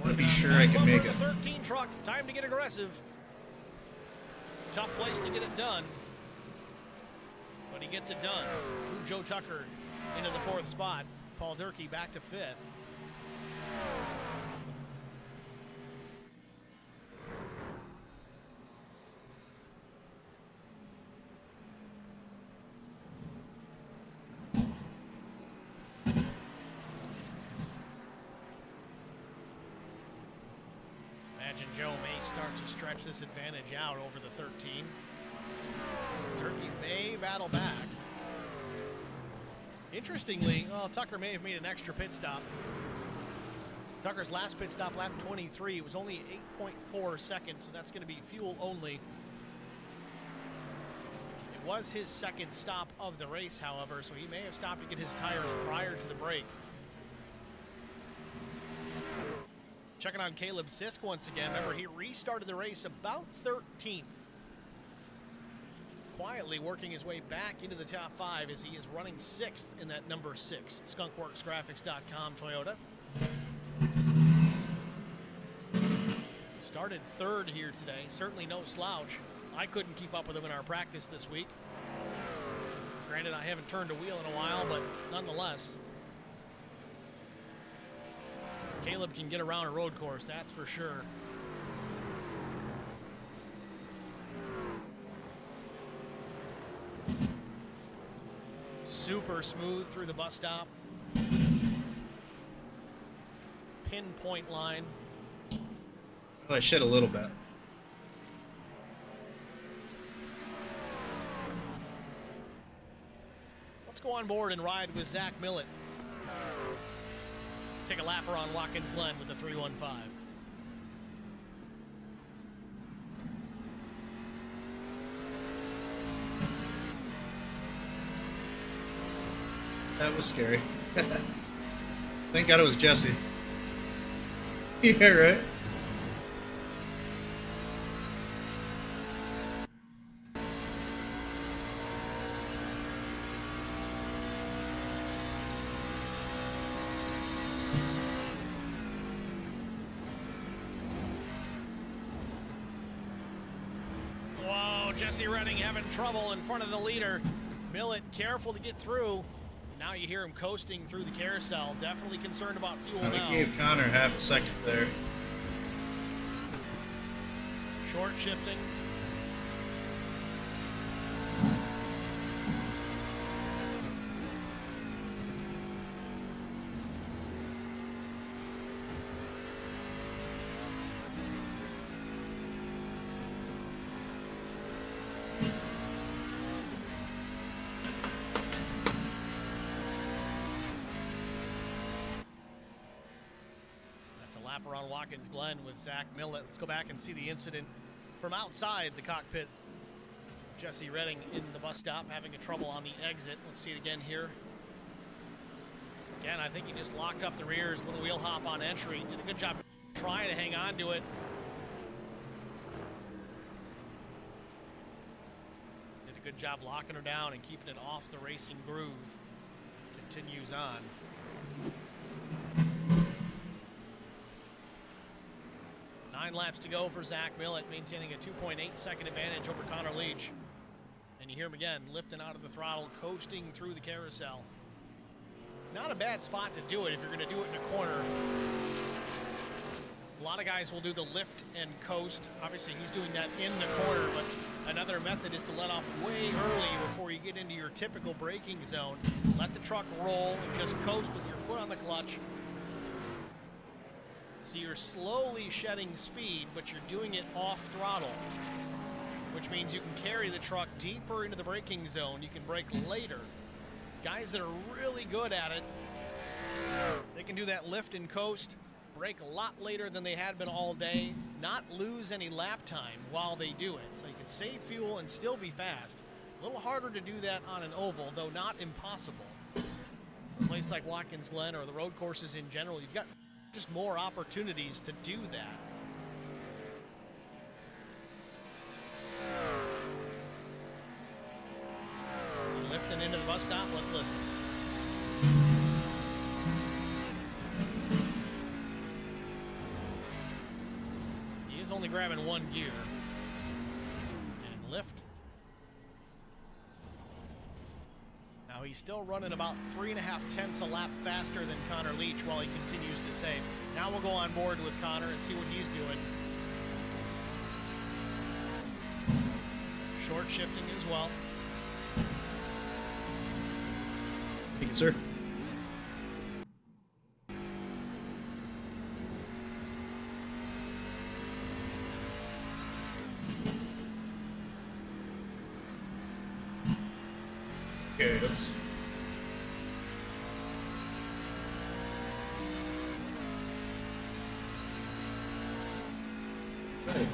Want to be sure I can make it. 13 truck, time to get aggressive. Tough place to get it done, but he gets it done. Move Joe Tucker into the 4th spot. Paul Durkee back to 5th. Imagine Joe may start to stretch this advantage out over the 13. Durkee may battle back. Interestingly, well, Tucker may have made an extra pit stop. Tucker's last pit stop, lap 23, was only 8.4 seconds, so that's going to be fuel only. It was his second stop of the race, however, so he may have stopped to get his tires prior to the break. Checking on Caleb Sisk once again. Remember, he restarted the race about 13th. Quietly working his way back into the top 5 as he is running 6th in that number 6 skunkworksgraphics.com Toyota. Started 3rd here today. Certainly no slouch. I couldn't keep up with him in our practice this week. Granted, I haven't turned a wheel in a while, but nonetheless, Caleb can get around a road course, that's for sure. Super smooth through the bus stop. Pinpoint line. Well, I shit a little bit. Let's go on board and ride with Zach Millett. Take a lap around Watkins Glen with the 315. That was scary. Thank God it was Jesse. Yeah, right? Whoa, Jesse Redding having trouble in front of the leader. Millett careful to get through. Now you hear him coasting through the carousel. Definitely concerned about fuel now. I gave Connor half a second there. Short shifting. Lap around Watkins Glen with Zach Millett. Let's go back and see the incident from outside the cockpit. Jesse Redding in the bus stop having a trouble on the exit. Let's see it again here. Again, I think he just locked up the rears, little wheel hop on entry. Did a good job trying to hang on to it. Did a good job locking her down and keeping it off the racing groove. Continues on. 9 laps to go for Zach Millett, maintaining a 2.8-second advantage over Connor Leach. And you hear him again, lifting out of the throttle, coasting through the carousel. It's not a bad spot to do it if you're going to do it in a corner. A lot of guys will do the lift and coast. Obviously, he's doing that in the corner, but another method is to let off way early before you get into your typical braking zone. Let the truck roll and just coast with your foot on the clutch. So you're slowly shedding speed, but you're doing it off throttle, which means you can carry the truck deeper into the braking zone. You can brake later. Guys that are really good at it, they can do that lift and coast, brake a lot later than they had been all day, not lose any lap time while they do it. So you can save fuel and still be fast. A little harder to do that on an oval, though not impossible. A place like Watkins Glen or the road courses in general, you've got just more opportunities to do that. So lifting into the bus stop, let's listen. He is only grabbing one gear. And lift. Now he's still running about 3.5 tenths a lap faster than Connor Leach while he continues to save. Now we'll go on board with Connor and see what he's doing. Short shifting as well. Thank you, sir. Okay, let's... Okay.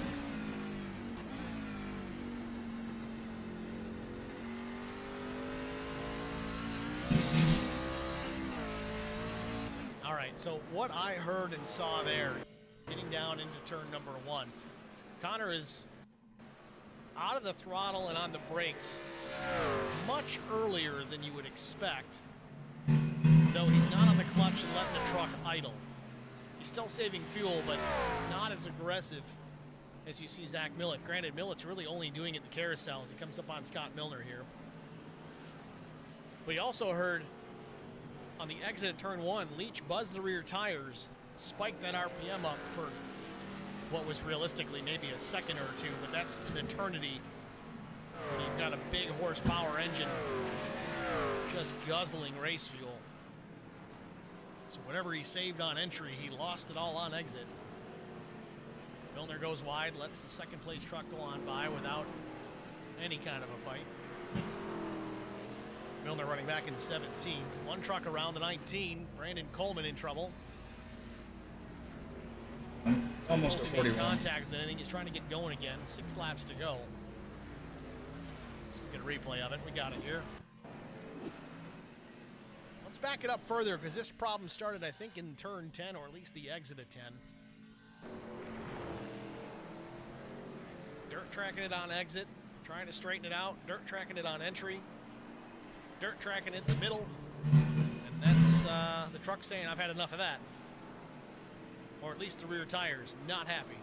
All right, so what I heard and saw there, getting down into turn number 1, Connor is out of the throttle and on the brakes much earlier than you would expect, though he's not on the clutch and letting the truck idle. He's still saving fuel, but it's not as aggressive as you see Zach Millett. Granted, Millett's really only doing it in the carousel as he comes up on Scott Milner here. But you also heard on the exit of turn 1, Leach buzzed the rear tires spike that RPM up for what was realistically maybe a second or two, but that's an eternity when you've got a big horsepower engine just guzzling race fuel. So whatever he saved on entry, he lost it all on exit. Milner goes wide, lets the second place truck go on by without any kind of a fight. Milner running back in 17th. One truck around the 19. Brandon Coleman in trouble. Almost a 41. Contact with anything. He's trying to get going again. 6 laps to go. Let's get a replay of it. We got it here. Let's back it up further because this problem started, I think, in turn 10, or at least the exit of 10. Dirt tracking it on exit, trying to straighten it out. Dirt tracking it on entry. Dirt tracking it in the middle. And that's the truck saying, I've had enough of that. Or at least the rear tires, not happy.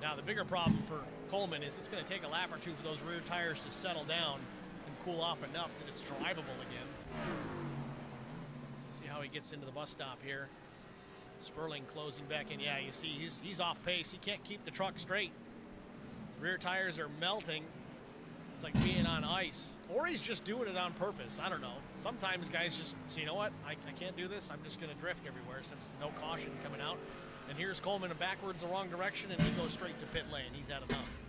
Now, the bigger problem for Coleman is it's going to take a lap or two for those rear tires to settle down and cool off enough that it's drivable again. See how he gets into the bus stop here. Sperling closing back in. Yeah, you see he's off pace. He can't keep the truck straight. The rear tires are melting. It's like being on ice. Or he's just doing it on purpose. I don't know. Sometimes guys just say, you know what? I can't do this. I'm just going to drift everywhere since no caution coming out. And here's Coleman backwards the wrong direction, and he goes straight to pit lane. He's had enough.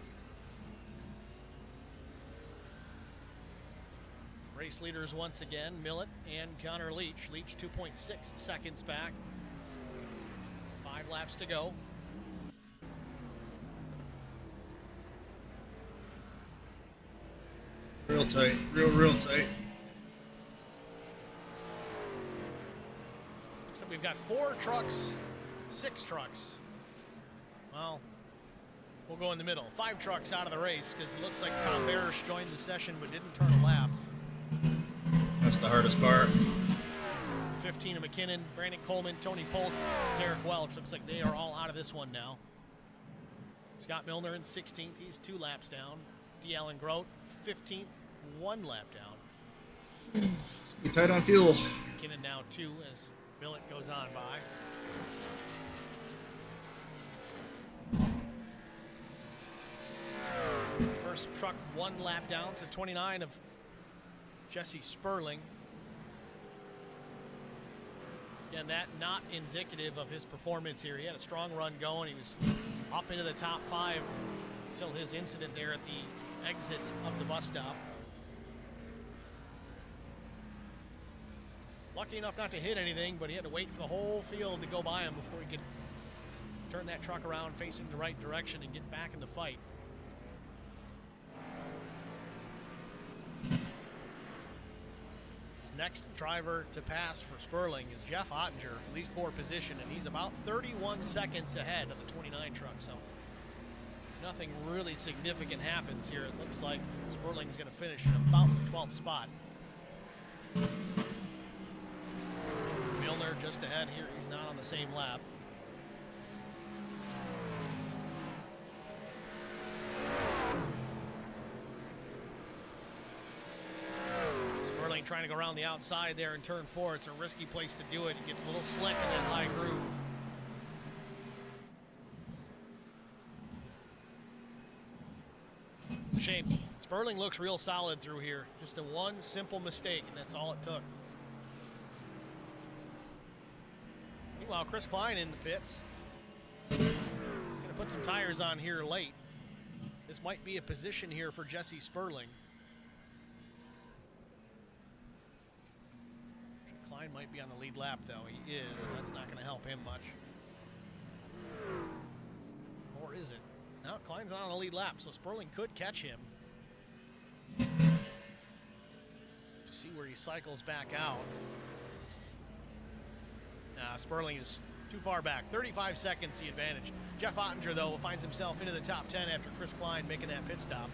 Race leaders once again, Millett and Connor Leach. Leach 2.6 seconds back. 5 laps to go. Real tight, real tight. Looks like we've got 4 trucks, 6 trucks. Well, we'll go in the middle. 5 trucks out of the race because it looks like Tom Barish joined the session but didn't turn a lap. That's the hardest part. 15 of McKinnon, Brandon Coleman, Tony Polk, Derek Welch. Looks like they are all out of this one now. Scott Milner in 16th. He's 2 laps down. D. Allen Grote, 15th, 1 lap down. Be tight on fuel. McKinnon now 2 as Millett goes on by. First truck 1 lap down. It's a 29 of Jesse Sperling. Again, that not indicative of his performance here. He had a strong run going. He was up into the top 5 until his incident there at the exit of the bus stop. Lucky enough not to hit anything, but he had to wait for the whole field to go by him before he could turn that truck around facing the right direction and get back in the fight. Next driver to pass for Sperling is Jeff Ottinger, at least for position, and he's about 31 seconds ahead of the 29 truck. So nothing really significant happens here. It looks like Sperling's going to finish in about the 12th spot. Milner just ahead here. He's not on the same lap. Trying to go around the outside there in turn 4. It's a risky place to do it. It gets a little slick in that high groove. It's a shame. Sperling looks real solid through here. Just a one simple mistake, and that's all it took. Meanwhile, Chris Klein in the pits. He's going to put some tires on here late. This might be a position here for Jesse Sperling. Klein might be on the lead lap, though. He is, so that's not going to help him much. Or is it? No, Klein's not on the lead lap, so Sperling could catch him. To see where he cycles back out. Sperling is too far back. 35 seconds the advantage. Jeff Ottinger, though, finds himself into the top 10 after Chris Klein making that pit stop.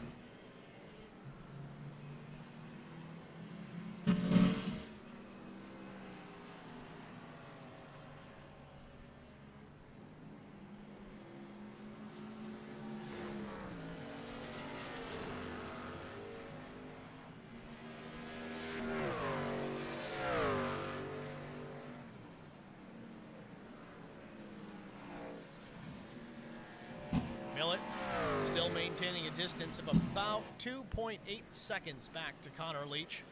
maintaining a distance of about 2.8 seconds back to Connor Leach.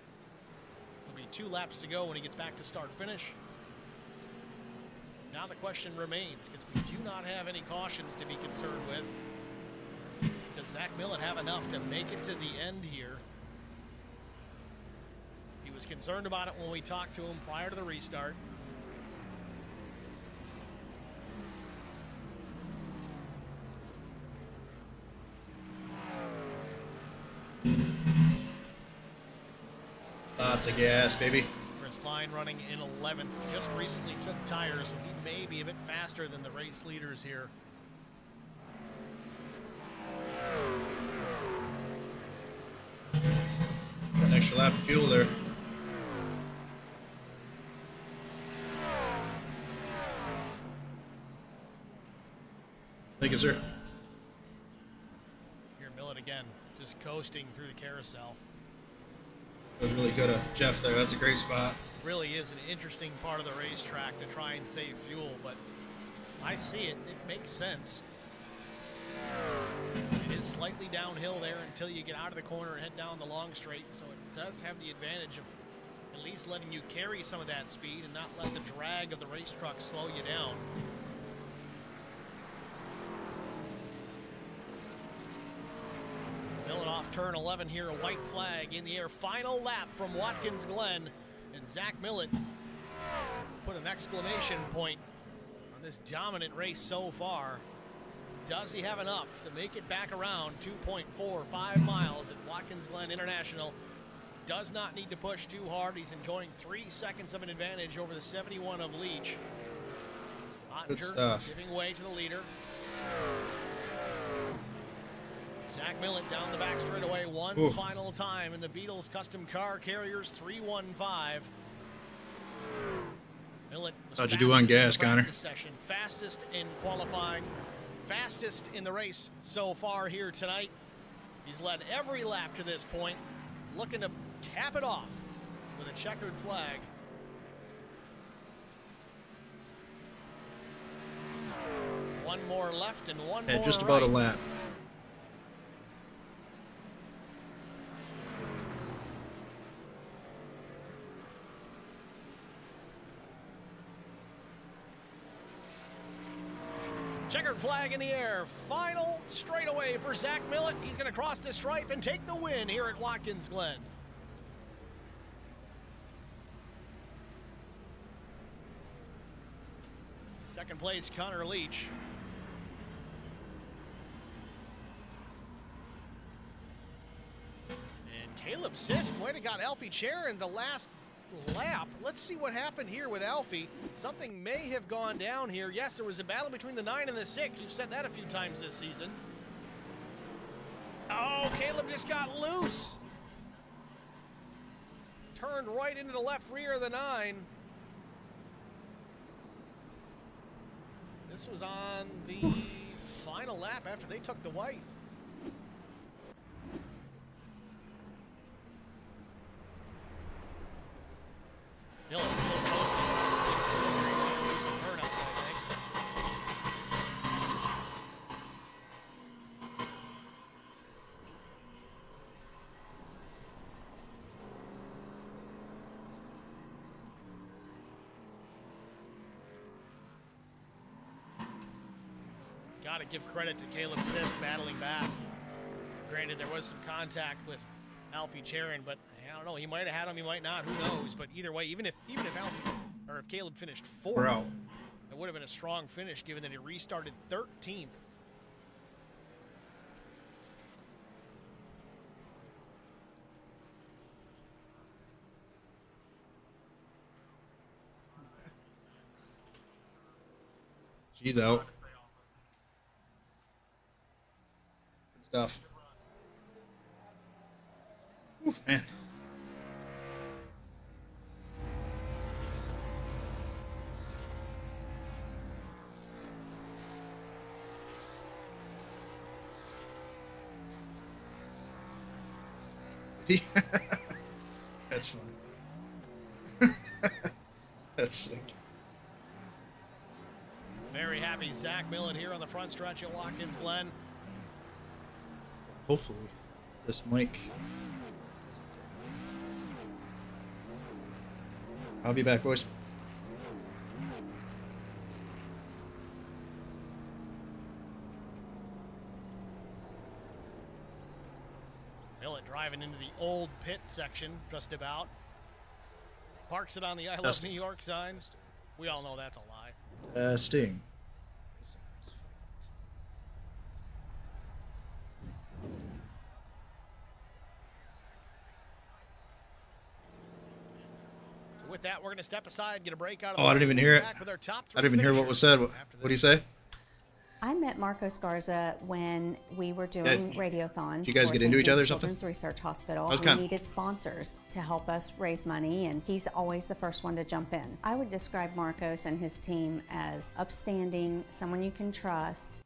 There'll be 2 laps to go when he gets back to start-finish. Now the question remains, because we do not have any cautions to be concerned with. Does Zach Millett have enough to make it to the end here? He was concerned about it when we talked to him prior to the restart. Lots of gas, baby. Chris Klein running in 11th. Just recently took tires, so he may be a bit faster than the race leaders here. Got an extra lap of fuel there. Thank you, sir. Here, Millett again, just coasting through the carousel. That was really good of Jeff there. That's a great spot. Really is an interesting part of the racetrack to try and save fuel, but I see it. It makes sense. It is slightly downhill there until you get out of the corner and head down the long straight, so it does have the advantage of at least letting you carry some of that speed and not let the drag of the race truck slow you down. Millett off turn 11 here, a white flag in the air. Final lap from Watkins Glen, and Zach Millett put an exclamation point on this dominant race so far. Does he have enough to make it back around 2.45 miles at Watkins Glen International? Does not need to push too hard. He's enjoying 3 seconds of an advantage over the 71 of Leach. Good stuff. Giving way to the leader. Zach Millett down the back straightaway one final time in the Beatles Custom Car Carriers 315. Millett was how'd you do on gas, Connor? Session. Fastest in qualifying, fastest in the race so far here tonight. He's led every lap to this point, looking to cap it off with a checkered flag. One more left and one more just about right. a lap. Checkered flag in the air. Final straightaway for Zach Millett. He's going to cross the stripe and take the win here at Watkins Glen. Second place, Connor Leach. And Caleb Sisk might have got Alfie Chair in the last lap. Let's see what happened here with Alfie. Something may have gone down here. Yes, there was a battle between the 9 and the 6. You've said that a few times this season. Oh, Caleb just got loose. Turned right into the left rear of the 9. This was on the final lap after they took the white. Millett real close. Burnouts, I think. Got to give credit to Caleb Sisk battling back. Granted, there was some contact with Alfie Charon, but I don't know. He might have had him, he might not. Who knows? But either way, even if Alfie or if Caleb finished 4th, it would have been a strong finish given that he restarted 13th. She's out. Good stuff. Oof, man. That's funny. That's sick. Very happy Zach Millett here on the front stretch at Watkins Glen. Hopefully, this mic. I'll be back, boys. Millet driving into the old pit section, just about. Parks it on the I Love New York sign. We all know that's a lie. Sting. So with that, we're going to step aside, get a break out of the I didn't even hear it. I didn't even hear what was said. What did he say? I met Marco Scarza when we were doing radiothons. Did you guys get into each other or something? Children's Research Hospital. We needed sponsors to help us raise money, and he's always the first one to jump in. I would describe Marcos and his team as upstanding, someone you can trust.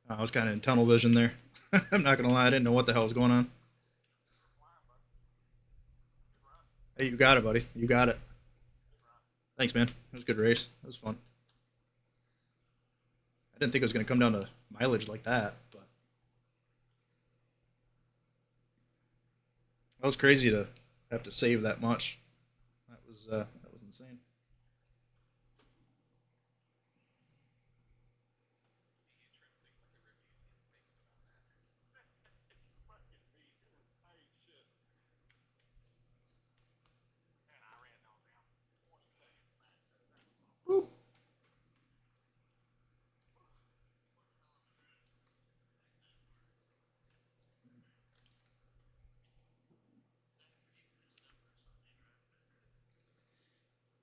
I was kind of in tunnel vision there. I'm not going to lie, I didn't know what the hell was going on. Hey, you got it, buddy. You got it. Thanks, man. It was a good race. It was fun. I didn't think it was going to come down to mileage like that, but that was crazy to have to save that much. That was insane.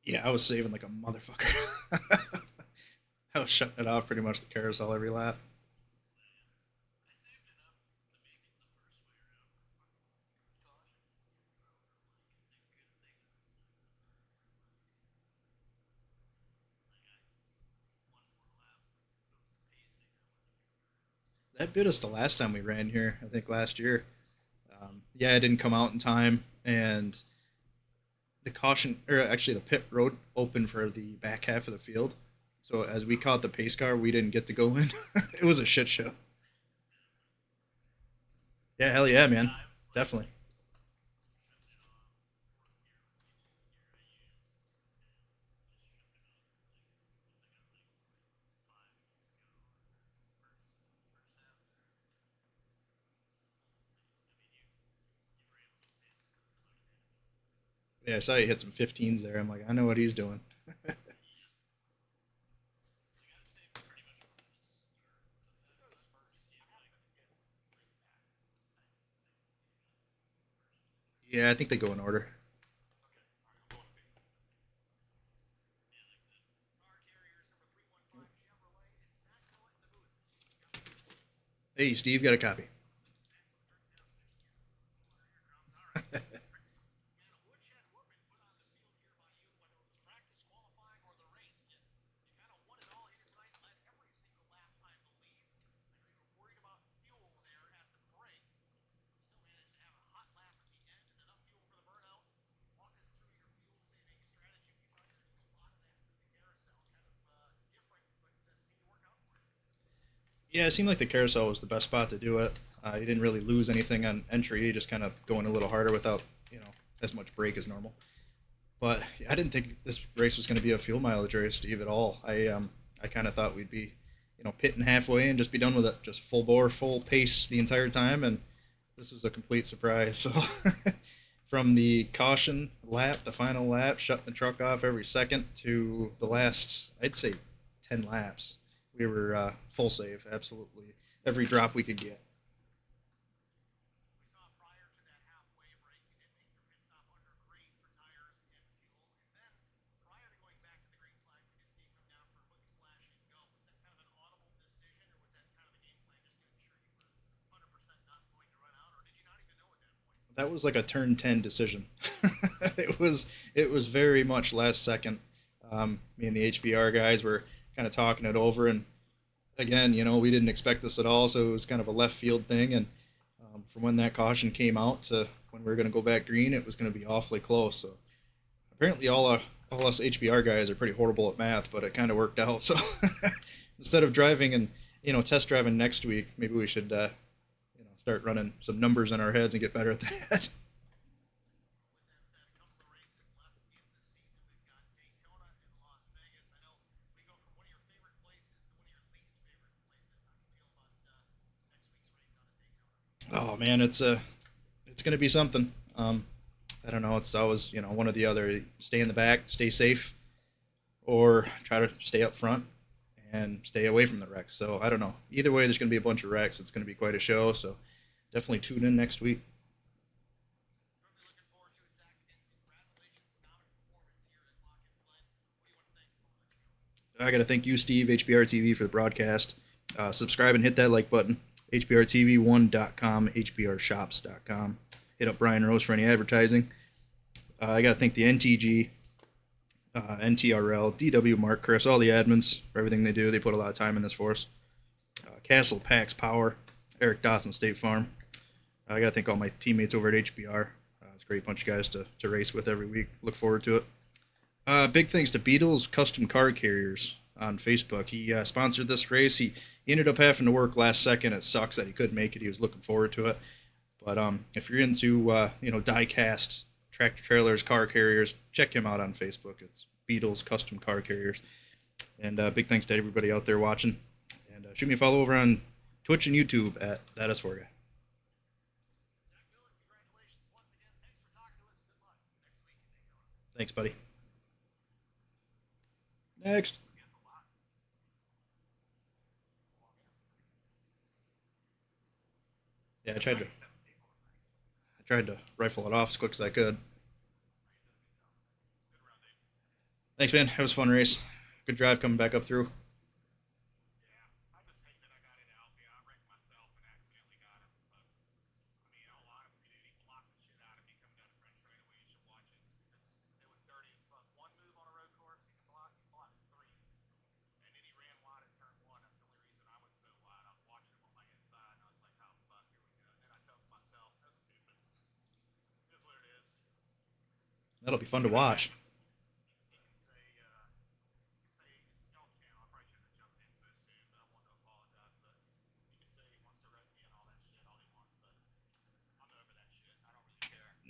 Yeah, I was saving like a motherfucker. I was shutting it off pretty much the carousel every lap. That bit us the last time we ran here, I think last year. Yeah, it didn't come out in time, and the caution, or actually the pit road opened for the back half of the field. So as we caught the pace car, we didn't get to go in. It was a shit show. Yeah, hell yeah, man. Definitely. Yeah, I saw you hit some 15s there. I'm like, I know what he's doing. Yeah, I think they go in order. Hey, Steve, got a copy. Yeah, it seemed like the carousel was the best spot to do it. You didn't really lose anything on entry. You just kind of going a little harder without, as much brake as normal. But I didn't think this race was going to be a fuel mileage race, Steve, at all. I kind of thought we'd be, pitting halfway and just be done with it, just full bore, full pace the entire time. And this was a complete surprise. So from the caution lap, the final lap, shutting the truck off every second to the last, I'd say, 10 laps. We were full save, absolutely. Every drop we could get. That was like a turn 10 decision. it was very much last second. Me and the HBR guys were kind of talking it over, and again, we didn't expect this at all, so it was kind of a left field thing. And from when that caution came out to when we were going to go back green, it was going to be awfully close. So Apparently, all us HBR guys are pretty horrible at math, but it kind of worked out. So instead of driving and test driving next week, maybe we should start running some numbers in our heads and get better at that. Oh man, it's gonna be something. I don't know. It's always one or the other. Stay in the back, stay safe, or try to stay up front and stay away from the wrecks. So I don't know. Either way, there's gonna be a bunch of wrecks. It's gonna be quite a show. So definitely tune in next week. I got to thank you, Steve, HBR TV, for the broadcast. Subscribe and hit that like button. HBRTV1.com, HBRShops.com. Hit up Brian Rose for any advertising. I got to thank the NTG, NTRL, DW, Mark, Chris, all the admins for everything they do. They put a lot of time in this for us. Castle, Pax, Power, Eric Dawson, State Farm. I got to thank all my teammates over at HBR. It's a great bunch of guys to race with every week. Look forward to it. Big thanks to Beatles Custom Car Carriers on Facebook. He sponsored this race. He ended up having to work last second. It sucks that he couldn't make it. He was looking forward to it. But if you're into die-cast tractor trailers, car carriers, check him out on Facebook. It's Beatles Custom Car Carriers. And big thanks to everybody out there watching. And shoot me a follow over on Twitch and YouTube at That Is For You. Thanks, buddy. Next. Yeah, I tried to rifle it off as quick as I could. Thanks, man. It was a fun race. Good drive coming back up through. That'll be fun to watch.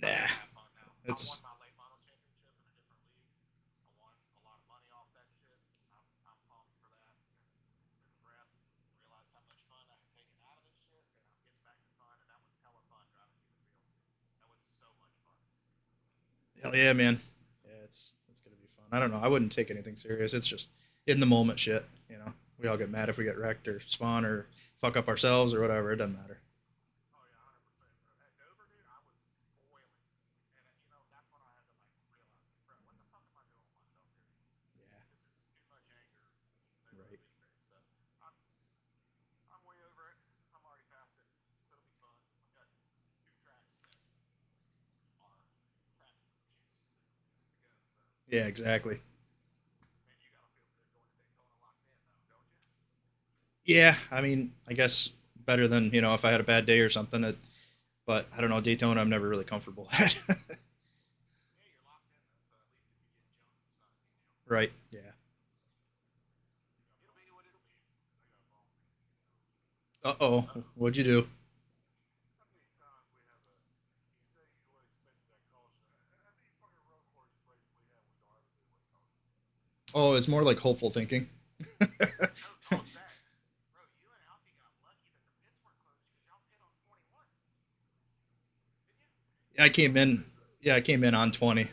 Nah. It's hell yeah, man. Yeah, it's gonna be fun. I don't know. I wouldn't take anything serious. It's just in the moment shit. We all get mad if we get wrecked or spawn or fuck up ourselves or whatever. It doesn't matter. Yeah. Right. Yeah, exactly. Yeah, I mean, I guess better than if I had a bad day or something. But I don't know, Daytona. I'm never really comfortable at. Right. Yeah. Uh oh. What'd you do? Oh, it's more like hopeful thinking. I came in. Yeah, I came in on 20.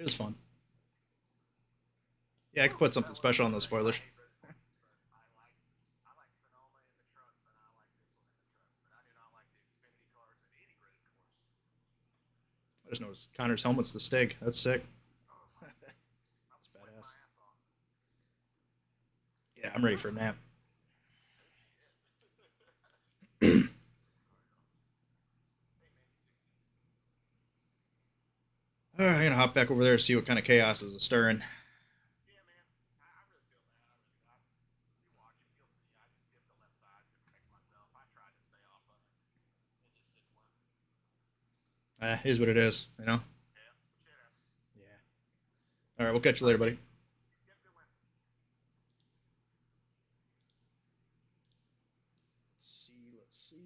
It was fun. Yeah, I could put something special on the spoilers. I just noticed Connor's helmet's the Stig. That's sick. That's badass. Yeah, I'm ready for a nap. All right, I'm gonna hop back over there and see what kind of chaos is stirring. Is what it is, you know? Yeah. All right, we'll catch you later, buddy. Let's see.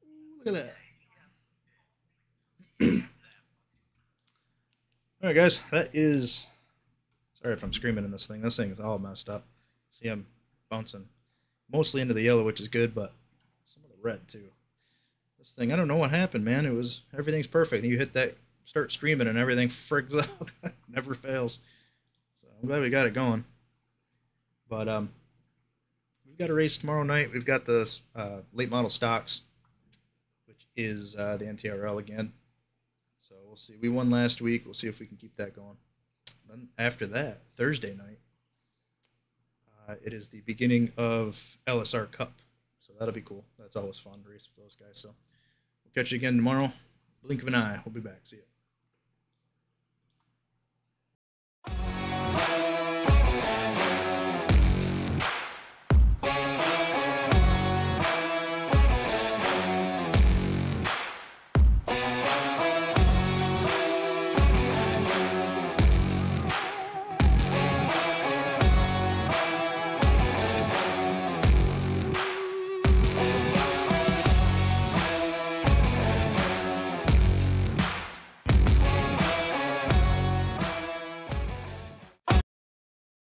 Ooh, look at that. All right, guys, that is. Sorry if I'm screaming in this thing. This thing is all messed up. See, I'm bouncing mostly into the yellow, which is good, but some of the red too. This thing, I don't know what happened, man. It was everything's perfect. You hit that, start streaming, and everything frigs up. Never fails. So I'm glad we got it going. But we've got a race tomorrow night. We've got the late model stocks, which is the NTRL again. So we'll see. We won last week. We'll see if we can keep that going. Then after that, Thursday night, it is the beginning of LSR Cup. So that'll be cool. That's always fun to race with those guys. So we'll catch you again tomorrow. Blink of an eye. We'll be back. See you.